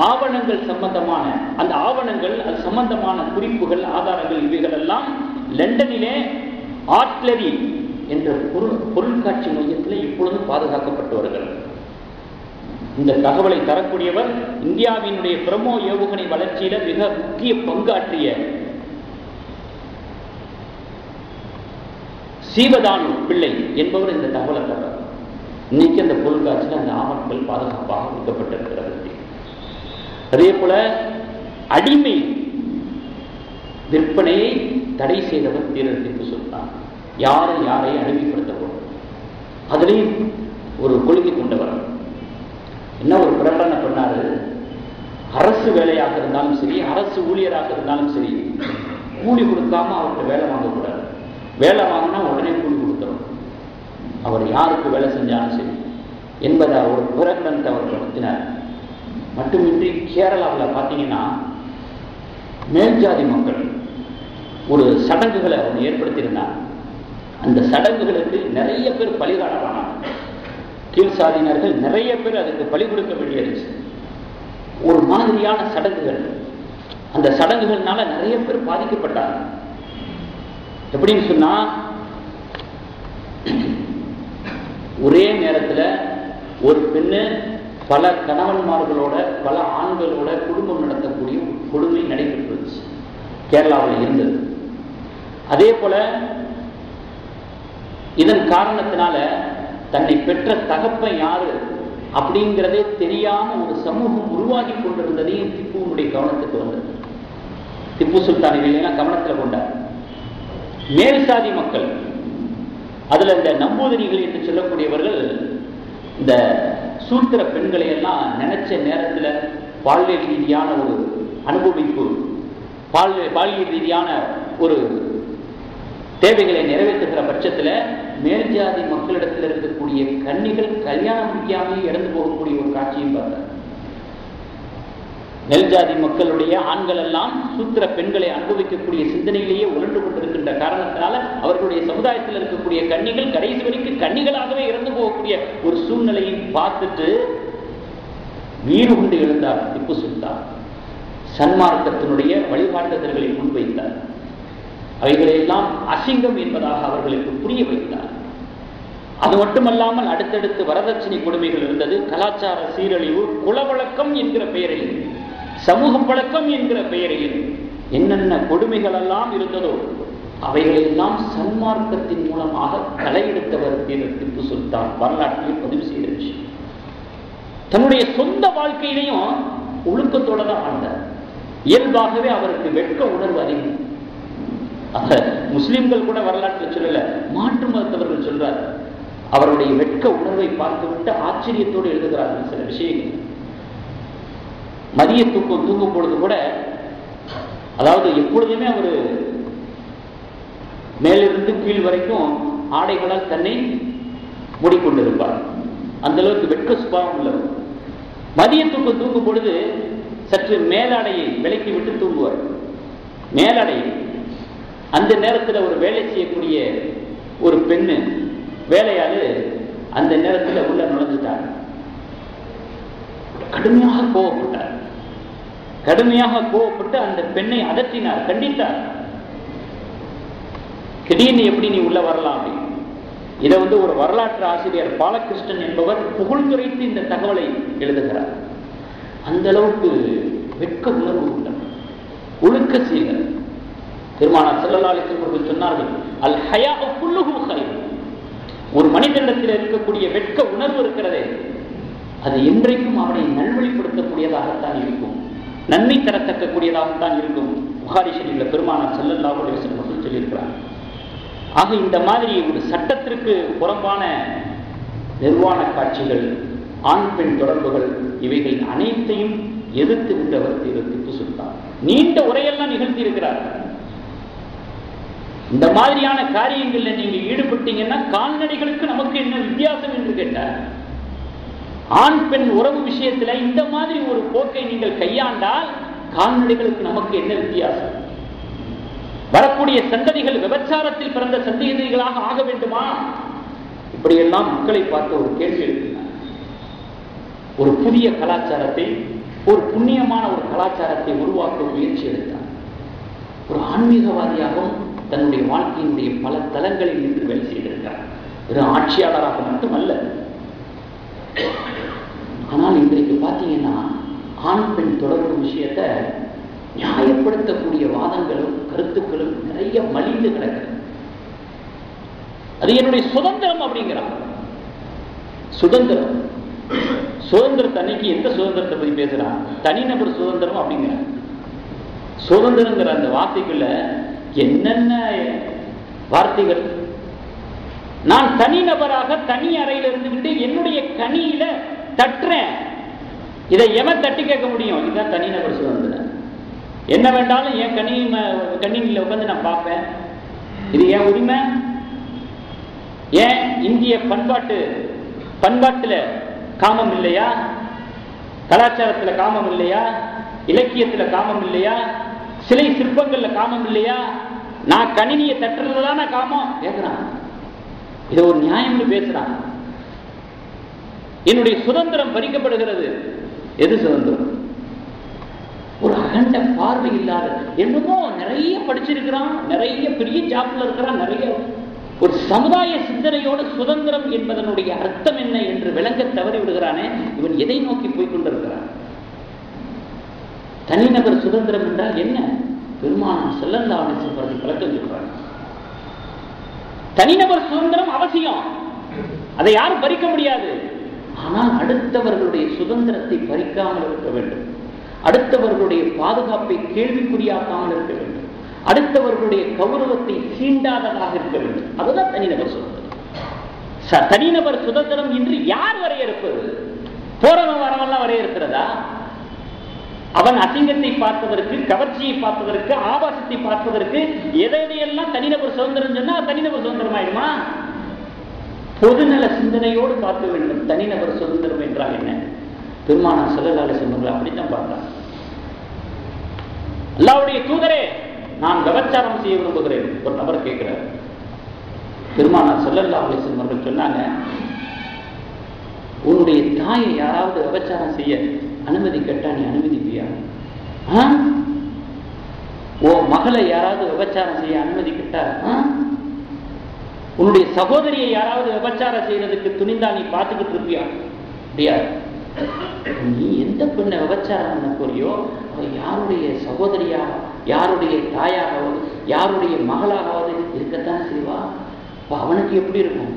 ஆவணங்கள் சம்பந்தமான அந்த ஆவணங்கள், அது சம்பந்தமான குறிப்புகள், ஆதாரங்கள், இவைகள் எல்லாம் லண்டனிலே ஆர்ட்லரி என்ற பொருட்காட்சி மையத்தில் இப்பொழுதும் பாதுகாக்கப்பட்டு வருகிறது. இந்த தகவலை தரக்கூடியவர் இந்தியாவினுடைய பிரம்மோ ஏவுகணை வளர்ச்சியில மிக முக்கிய பங்காற்றிய சீவதானு பிள்ளை என்பவர் இந்த தகவலை தர்றார். இன்னைக்கு அந்த பொருட்காட்சியில் அந்த ஆவணங்கள் பாதுகாப்பாக வைக்கப்பட்டிருக்கிறது. அதே போல அடிமை விற்பனையை தடை செய்தவர் வீரர் திப்பு சுல்தான். யாரை அடிமைப்படுத்தப்படும் அதிலையும் ஒரு கொள்கை கொண்டவர். என்ன ஒரு பிரகடனை பண்ணாரு? அரசு வேலையாக இருந்தாலும் சரி, அரசு ஊழியராக இருந்தாலும் சரி, கூலி கொடுக்காம அவர்கிட்ட வேலை வாங்கக்கூடாது. வேலை வாங்கினா உடனே கூலி கொடுத்துரும், அவர் யாருக்கு வேலை செஞ்சாலும் சரி என்பதை ஒரு பிரகடனத்தை அவர் நடத்தினார். மட்டுமின்றி கேரளாவில் பார்த்தீங்கன்னா மேல்ஜாதி மக்கள் ஒரு சடங்குகளை அவங்க ஏற்படுத்தியிருந்தாங்க. அந்த சடங்குகளுக்கு நிறைய பேர் பலிகாடமானாங்க. கீழ் சாதியினர்கள் நிறைய பேர் அதுக்கு பலி கொடுக்க வேண்டியிருச்சு. ஒரு மாதிரியான சடங்குகள். அந்த சடங்குகள்னால நிறைய பேர் பாதிக்கப்பட்டாங்க. எப்படின்னு சொன்னா, ஒரே நேரத்தில் ஒரு பெண்ணு பல கணவன்மார்களோட, பல ஆண்களோட குடும்பம் நடத்தக்கூடிய கொடுமை நடைபெற்றுச்சு, கேரளாவில் இருந்தது. அதே போல இதன் காரணத்தினால தன்னை பெற்ற தகப்பன் யாரு அப்படிங்கிறதே தெரியாம ஒரு சமூகம் உருவாகி கொண்டிருந்ததையும் திப்புனுடைய கவனத்துக்கு வந்தது. திப்பு சுல்தான் இவையெல்லாம் கவனத்தில் கொண்டார். மேல் சாதி மக்கள், அதுல இந்த நம்பூதிரிகள் என்று சொல்லக்கூடியவர்கள், இந்த சூத்திர பெண்களை எல்லாம் நினைச்ச நேரத்தில் பாலியல் ரீதியான ஒரு அனுபவிப்பு, பாலியல் ரீதியான ஒரு தேவைகளை நிறைவேற்றுகிற பட்சத்தில் மேல்ஜாதி மக்களிடத்தில் இருக்கக்கூடிய கன்னிகள் கல்யாணம் முடியாமல் இறந்து போகக்கூடிய ஒரு காட்சியும் பார்த்தார். மேல்ஜாதி மக்களுடைய ஆண்கள் எல்லாம் சூத்திர பெண்களை அனுபவிக்கக்கூடிய சிந்தனையிலேயே உழன்று கொண்டிருக்கின்ற காரணத்தினால அவர்களுடைய சமுதாயத்தில் இருக்கக்கூடிய கன்னிகள் கடைசி வரைக்கும் கன்னிகளாகவே இறந்து போகக்கூடிய ஒரு சூழ்நிலையை பார்த்துட்டு வீறு கொண்டு எழுந்தார் திப்பு சுல்தான். சன்மார்க்கத்தினுடைய வழிகாட்டுதல்களை முன்வைத்தார். அவைகளெல்லாம் அசிங்கம் என்பதாக அவர்களுக்கு புரிய வைத்தார். அது மட்டுமல்லாமல் அடுத்தடுத்து வரதட்சணை கொடுமைகள் இருந்தது. கலாச்சார சீரழிவு, குலவழக்கம் என்கிற பெயரில், சமூக பழக்கம் என்கிற பெயரில் என்னென்ன கொடுமைகள் எல்லாம் இருந்ததோ அவைகளெல்லாம் சன்மார்க்கத்தின் மூலமாக களையெடுத்தவர் திப்பு சுல்தான் வரலாற்றில் பதிவு செய்த விஷயம். தன்னுடைய சொந்த வாழ்க்கையிலையும் ஒழுக்கத்தோட தான் வாழ்ந்தார். இயல்பாகவே அவருக்கு வெட்க உணர்வு அதிகம். முஸ்லிம்கள் கூட வரலாற்றில் சொல்லல, மாற்று மதத்தவர்கள் சொல்றார். அவருடைய வெட்க உணர்வை பார்த்துவிட்டு ஆச்சரியத்தோடு எழுதுகிறார்கள் சில விஷயங்கள். மதிய தூங்கும் பொழுது கூட, அதாவது எப்பொழுதுமே அவர் மேலிருந்து கீழ் வரைக்கும் ஆடைகளால் தன்னை மூடிக்கொண்டிருப்பார். அந்த அளவுக்கு வெட்க சுபாவம் உள்ளவர். மதிய தூங்கும் பொழுது சற்று மேலாடையை விலக்கி விட்டு தூங்குவார். மேலாடையை அந்த நேரத்தில் ஒரு வேலை செய்யக்கூடிய ஒரு பெண்ணு வேலையாளு அந்த நேரத்தில் உள்ள நுழைஞ்சிட்டார். கடுமையாக கோபப்பட்டு அந்த பெண்ணை அதட்டினார், கண்டித்தார். திடீர்னு எப்படி நீ உள்ள வரலாம் அப்படி. இதை ஒரு வரலாற்று ஆசிரியர் பாலகிருஷ்ணன் என்பவர் புகழ்ந்துரைத்து இந்த தகவலை எழுதுகிறார். அந்த அளவுக்கு வெட்க உணர்வு உள்ளவர், ஒழுக்க சீலர். பெருமானார் ஸல்லல்லாஹு அலைஹி வஸல்லம் சொன்னார்கள், அல் ஹயாஉ குல்லுஹு கைர். ஒரு மனிதனிடத்தில் இருக்கக்கூடிய வெட்க உணர்வு இருக்கிறதே, அது என்றைக்கும் அவனை நல்வழிப்படுத்தக்கூடியதாகத்தான் இருக்கும், நன்மை தரத்தக்கக்கூடியதாகத்தான் இருக்கும். புகாரி ஷரீஃபில் பெருமானார் ஸல்லல்லாஹு அலைஹி வஸல்லம் சொல்லியிருக்கிறார். ஆக இந்த மாதிரி ஒரு சட்டத்திற்கு புறம்பான நிர்வாண காட்சிகள், ஆண் பெண் தொடர்புகள், இவைகள் அனைத்தையும் எதிர்த்து நின்றவர் திப்பு சுல்தான். நீண்ட உரையெல்லாம் நிகழ்த்தி இருக்கிறார். இந்த மாதிரியான காரியங்களில் நீங்க ஈடுபட்டீங்கன்னா கால்நடைகளுக்கு நமக்கு என்ன வித்தியாசம் என்று கேட்டார். ஆண் பெண் உறவு விஷயத்தில் இந்த மாதிரி ஒரு போக்கை நீங்கள் கையாண்டால் கால்நடைகளுக்கு நமக்கு என்ன வித்தியாசம்? வரக்கூடிய சந்ததிகள் விபச்சாரத்தில் பிறந்த சந்ததிகளாக ஆக வேண்டுமா? இப்படியெல்லாம் மக்களை பார்த்து ஒரு கேள்வி எழுப்பினார். ஒரு புதிய கலாச்சாரத்தை, ஒரு புண்ணியமான ஒரு கலாச்சாரத்தை உருவாக்க முயற்சி எடுத்தார். ஒரு ஆன்மீகவாதியாகவும் தன்னுடைய வாழ்க்கையினுடைய பல தளங்களில் நின்று வேலை செய்திருக்கிறார். ஒரு ஆட்சியாளராக மட்டுமல்ல. ஆனால் இன்றைக்கு பார்த்தீங்கன்னா ஆண் பெண் தொடர்பு விஷயத்தை நியாயப்படுத்தக்கூடிய வாதங்களும் கருத்துக்களும் நிறைய மலிந்து கிடக்கிறது. அது என்னுடைய சுதந்திரம் அப்படிங்கிறான். சுதந்திரம், சுதந்திரத்தை அன்னைக்கு எந்த சுதந்திரத்தை பத்தி பேசுறான்? தனிநபர் சுதந்திரம் அப்படிங்கிறான். சுதந்திரங்கிற அந்த வார்த்தைக்குள்ள என்னென்ன வார்த்தைகள்! நான் தனிநபராக தனி அறையில் இருந்துகிட்டு என்னுடைய கனியில தட்டுறேன். இதை எவன் தட்டி கேட்க முடியும்? இதுதான் தனிநபர் சுதந்திரம். என்ன வேண்டாலும் என் கணினியில் உட்காந்து நான் பார்ப்பேன். இது என் உரிமை. ஏன் இந்திய பண்பாட்டுல காமம் இல்லையா? கலாச்சாரத்துல காமம் இல்லையா? இலக்கியத்துல காமம் இல்லையா? சிலை சிற்பங்கள்ல காமம் இல்லையா? நான் கணினியை தட்டுறதுதான காமம் கேட்கிறான். இதை ஒரு நியாயம்னு பேசுறான். என்னுடைய சுதந்திரம் பறிக்கப்படுகிறது. எது சுதந்திரம்? ஒரு அகண்ட பார்வை இல்லாத, என்னமோ நிறைய படிச்சிருக்கிறான், நிறைய பெரிய ஜாப்ல இருக்கிறான், நிறைய ஒரு சமுதாய சிந்தனையோட சுதந்திரம் என்பதனுடைய அர்த்தம் என்ன என்று விளங்க தவறி விடுகிறானே, இவன் எதை நோக்கி போய்கொண்டிருக்கிறான்? தனிநபர் சுதந்திரம் என்றால் என்ன? பெருமானார் ஸல்லல்லாஹு அலைஹி வஸல்லம் விளக்கம் சொல்றாங்க. தனிநபர் சுதந்திரம் அவசியம், அதை யாரும் பறிக்க முடியாது. ஆனால் அடுத்தவர்களுடைய சுதந்திரத்தை பறிக்காமல் இருக்க வேண்டும். அடுத்தவர்களுடைய பாதுகாப்பை கேள்விக்குறியாக்காமல் இருக்க வேண்டும். அடுத்தவர்களுடைய கௌரவத்தை சீண்டாததாக இருக்க வேண்டும். அதுதான் தனிநபர் சுதந்திரம். தனிநபர் சுதந்திரம் என்று யார் வரையறுப்பது? போறவன் வரவெல்லாம் வரையறுக்கிறதா? அவன் அசிங்கத்தை பார்ப்பதற்கு, கவர்ச்சியை பார்ப்பதற்கு, ஆபாசத்தை பார்ப்பதற்கு எதையெல்லாம் தனிநபர் சுதந்திரம் சொன்னா தனிநபர் சுதந்திரம் ஆயிடுமா? பொதுநல சிந்தனையோடு பார்க்க வேண்டும். தனிநபர் சுதந்திரம் என்றால் என்ன? பெருமானார் ஸல்லல்லாஹு அலைஹி வஸல்லம் அப்படித்தான் பார்த்தார். அல்லாஹ்வுடைய தூதரே, நான் விபச்சாரம் செய்ய விரும்புகிறேன். ஒரு நபர் கேட்கிறார். பெருமானார் ஸல்லல்லாஹு அலைஹி வஸல்லம் அவர்கள் சொன்னாங்க, உன்னுடைய தாயை யாராவது விபச்சாரம் செய்ய அனுமதி கேட்டா நீ அனுமதிப்பியா? ஓ மகளை யாராவது விபச்சாரம் செய்ய அனுமதி கேட்டா, உன்னுடைய சகோதரியை யாராவது விபச்சாரம் செய்யறதுக்கு துணிந்தா நீ பார்த்துக்கிட்டு இருப்பியா? முடியாது. நீ எந்த பெண்ணை விபச்சாரம் பண்ண போறியோ அவ யாருடைய சகோதரியாக, யாருடைய தாயாகவது, யாருடைய மகளாகவது இருக்கத்தான் செய்வா. அவனுக்கு எப்படி இருக்கும்?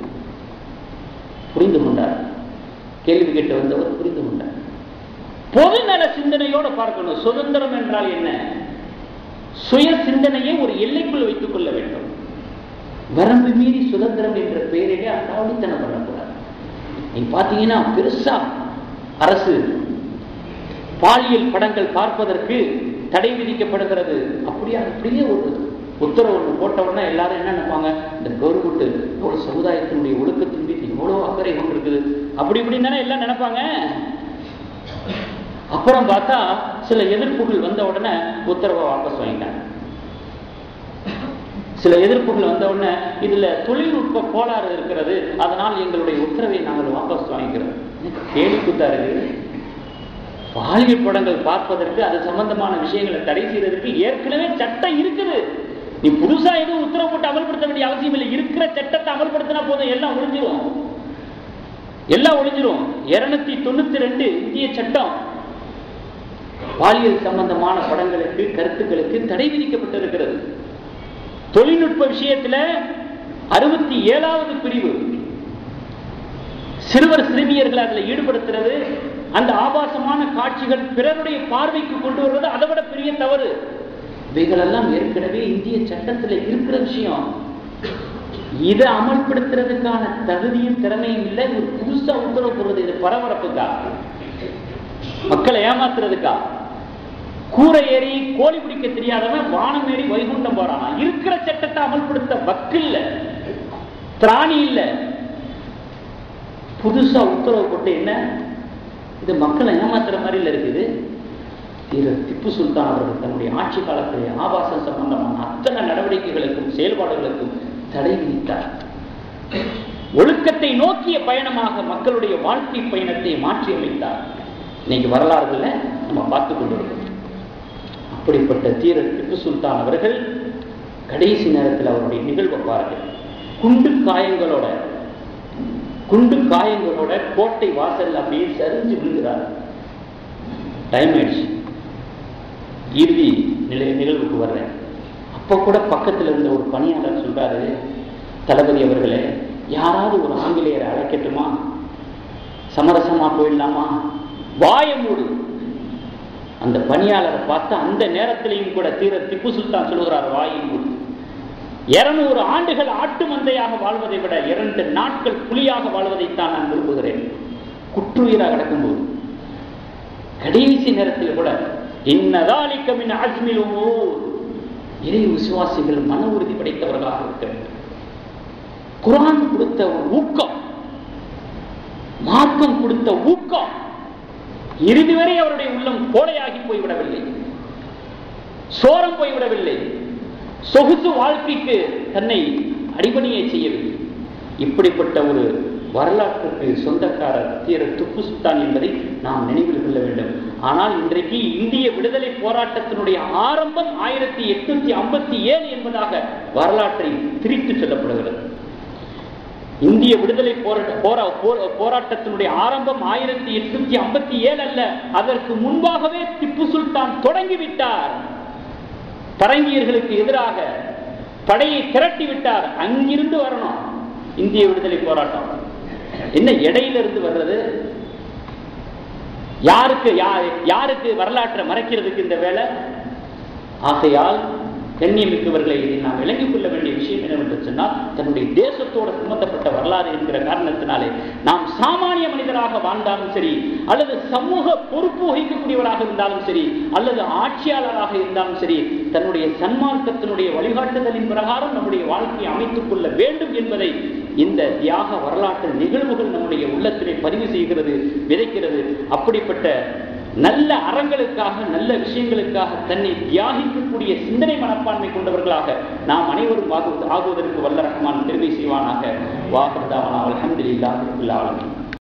புரிந்து கொண்டார். கேள்வி கேட்டு வந்தவர் புரிந்து கொண்டார். பொதுநல சிந்தனையோடு பார்க்கணும். சுதந்திரம் என்றால் என்ன? சுய சிந்தனையை ஒரு எல்லைக்குள் வைத்துக் கொள்ள வேண்டும். வரம்பு மீறி சுதந்திரம் என்ற பெயரிலே அடாவடித்தனம் பண்ணக்கூடாது. நீங்க பாத்தீங்கன்னா பெருசா அரசு பாலியல் படங்கள் பார்ப்பதற்கு தடை விதிக்கப்படுகிறது. அப்படியே ஒரு உத்தரவு போட்ட உடனே எல்லாரும் என்ன நினைப்பாங்க? இந்த கவர்மெண்ட் ஒரு சமுதாயத்தினுடைய ஒழுக்கத்தின் மீது எவ்வளவு அக்கறை கொண்டிருக்குது, அப்படி இப்படின்னு தானே எல்லாம் நினைப்பாங்க. அப்புறம் பார்த்தா சில எதிர்ப்புகள் வந்த உடனே உத்தரவை வாபஸ் வாங்கிட்டாங்க. சில எதிர்ப்புகள் வந்த உடனே இதுல தொழில்நுட்ப கோளாறு இருக்கிறது, அதனால் எங்களுடைய உத்தரவை நாங்கள் வாபஸ் வாங்கிக்கிறோம். கேலி கூத்தா இருக்கு. பாலியல் படங்கள் பார்ப்பதற்கு, அது சம்பந்தமான விஷயங்களை தடை செய்யறதுக்கு ஏற்கனவே சட்டம் இருக்குது. நீ புதுசா எதுவும் உத்தரவு போட்டு அமல்படுத்த வேண்டிய அவசியம் இல்லை. இருக்கிற சட்டத்தை அமல்படுத்தினா போதும், எல்லாம் ஒழிஞ்சிரும். 292 இந்திய சட்டம் பாலியல் சம்பந்தமான படங்களுக்கு, கருத்துக்களுக்கு தடை விதிக்கப்பட்டிருக்கிறது. தொழில்நுட்ப விஷயத்தில் 67வது பிரிவு சிறுவர் சிறுமியர்கள் அதில் ஈடுபடுத்துறது, அந்த ஆபாசமான காட்சிகள் பிறருடைய பார்வைக்கு கொண்டு வருவது அதை விட பெரிய தவறு. இவைகளெல்லாம் ஏற்கனவே இந்திய சட்டத்தில் இருக்கிற விஷயம். இதை அமல்படுத்துறதுக்கான தகுதியும் திறமையும் இல்லை. ஒரு புதுசா உத்தரவு போடுறது, இது பரபரப்புக்கா, மக்களை ஏமாத்துறதுக்கா? கூரை ஏறி கோழி பிடிக்க தெரியாதவன் வானம் ஏறி வைகுண்டம் போறான். இருக்கிற சட்டத்தை அமல்படுத்த வக்கில்ல, திராணி இல்ல, புதுசா உத்தரவு போட்டு என்ன இது மக்களை ஏமாத்துற மாதிரி இல்ல இருக்குது. திப்பு சுல்தான் அவர்கள் தன்னுடைய ஆட்சி காலத்திலே ஆபாசம் சம்பந்தமான அத்தனை நடவடிக்கைகளுக்கும் செயல்பாடுகளுக்கும் தடை விதித்தார். ஒழுக்கத்தை நோக்கிய பயணமாக மக்களுடைய வாழ்க்கை பயணத்தை மாற்றி அமைத்தார். இன்னைக்கு வரலாறுல நம்ம பார்த்துக் கொண்டிருக்கோம். அப்படிப்பட்ட திப்பு சுல்தான் அவர்கள் கடைசி நேரத்தில் அவருடைய நிகழ்வை பாருங்கள். குண்டு காயங்களோட கோட்டை வாசல் அப்படியே சரிஞ்சு விழுகிறார். டைம் ஆயிடுச்சு, இறுதி நிகழ்வுக்கு வர்றேன். அப்ப கூட பக்கத்துல இருந்த ஒரு பணியாளர் சொல்றாரு, தளபதி அவர்களே, யாராவது ஒரு ஆங்கிலேயரை அழைக்கட்டுமா, சமரசமா போயிடலாமா, வாய மூடு. அந்த பணியாளரை பார்த்து அந்த நேரத்திலையும் கூட திப்பு சுல்தான் சொல்லுகிறார், வாயை மூடு. 200 ஆண்டுகள் ஆட்டு மந்தையாக வாழ்வதை விட 2 நாட்கள் புலியாக வாழ்வதைத்தான் நான் விரும்புகிறேன். குற்றுயிராக கிடக்கும்போது கடைசி நேரத்தில் கூட இன்னதாலிக மின் அஸ்மில் உமூர், இறை விசுவாசிகள் மன உறுதி படைத்தவர்களாக இருக்க வேண்டும். குர்ஆன் கொடுத்த ஒரு ஊக்கம், மார்க்கம் கொடுத்த ஊக்கம், இறுதி வரை அவருடைய உள்ளம் கோடையாகி போய்விடவில்லை, சோரம் போய்விடவில்லை, சொகுசு வாழ்க்கைக்கு தன்னை அடிபணியை செய்யவில்லை. இப்படிப்பட்ட ஒரு வரலாற்றுக்கு சொந்தக்காரர் திப்பு சுல்தான் என்பதை நாம் நினைவில் கொள்ள வேண்டும். ஆனால் இன்றைக்கு இந்திய விடுதலை போராட்டத்தினுடைய ஆரம்பம் 1857 என்பதாக வரலாற்றை திரித்து சொல்லப்படுகிறது. இந்திய விடுதலை போராட்டத்தினுடைய ஆரம்பம் 1857 அல்ல, அதற்கு முன்பாகவே திப்பு சுல்தான் தொடங்கிவிட்டார். பரங்கியர்களுக்கு எதிராக படையை திரட்டிவிட்டார். அங்கிருந்து வரணும் இந்திய விடுதலை போராட்டம். என்ன இடையில இருந்து வர்றது? யாருக்கு வரலாற்றை மறைக்கிறதுக்கு இந்த வேலை? ஆகையால் கண்ணியமிக்கவர்களை இதை நாம் விளங்கிக் கொள்ள வேண்டிய விஷயம் என்னவென்று சொன்னால், தன்னுடைய தேசத்தோடு சம்பந்தப்பட்ட வரலாறு என்கிற காரணத்தினாலே நாம் சாமானிய மனிதராக வாழ்ந்தாலும் சரி, அல்லது சமூக பொறுப்பு வகிக்கக்கூடியவராக இருந்தாலும் சரி, அல்லது ஆட்சியாளராக இருந்தாலும் சரி, தன்னுடைய சன்மார்க்கத்தினுடைய வழிகாட்டுதலின் பிரகாரம் நம்முடைய வாழ்க்கையை அமைத்துக் கொள்ள வேண்டும் என்பதை இந்த தியாக வரலாற்று நிகழ்வுகள் நம்முடைய உள்ளத்திலே பதிவு செய்கிறது, விதைக்கிறது. அப்படிப்பட்ட நல்ல அறங்களுக்காக, நல்ல விஷயங்களுக்காக தன்னை தியாகிக்கக்கூடிய சிந்தனை மனப்பான்மை கொண்டவர்களாக நாம் அனைவரும் ஆகுவதற்கு வல்ல ரஹ்மான் பெருமை செய்வானாக. வாஹிர் தாவானா அல்ஹம்துலில்லாஹி ரப்பில் ஆலமீன்.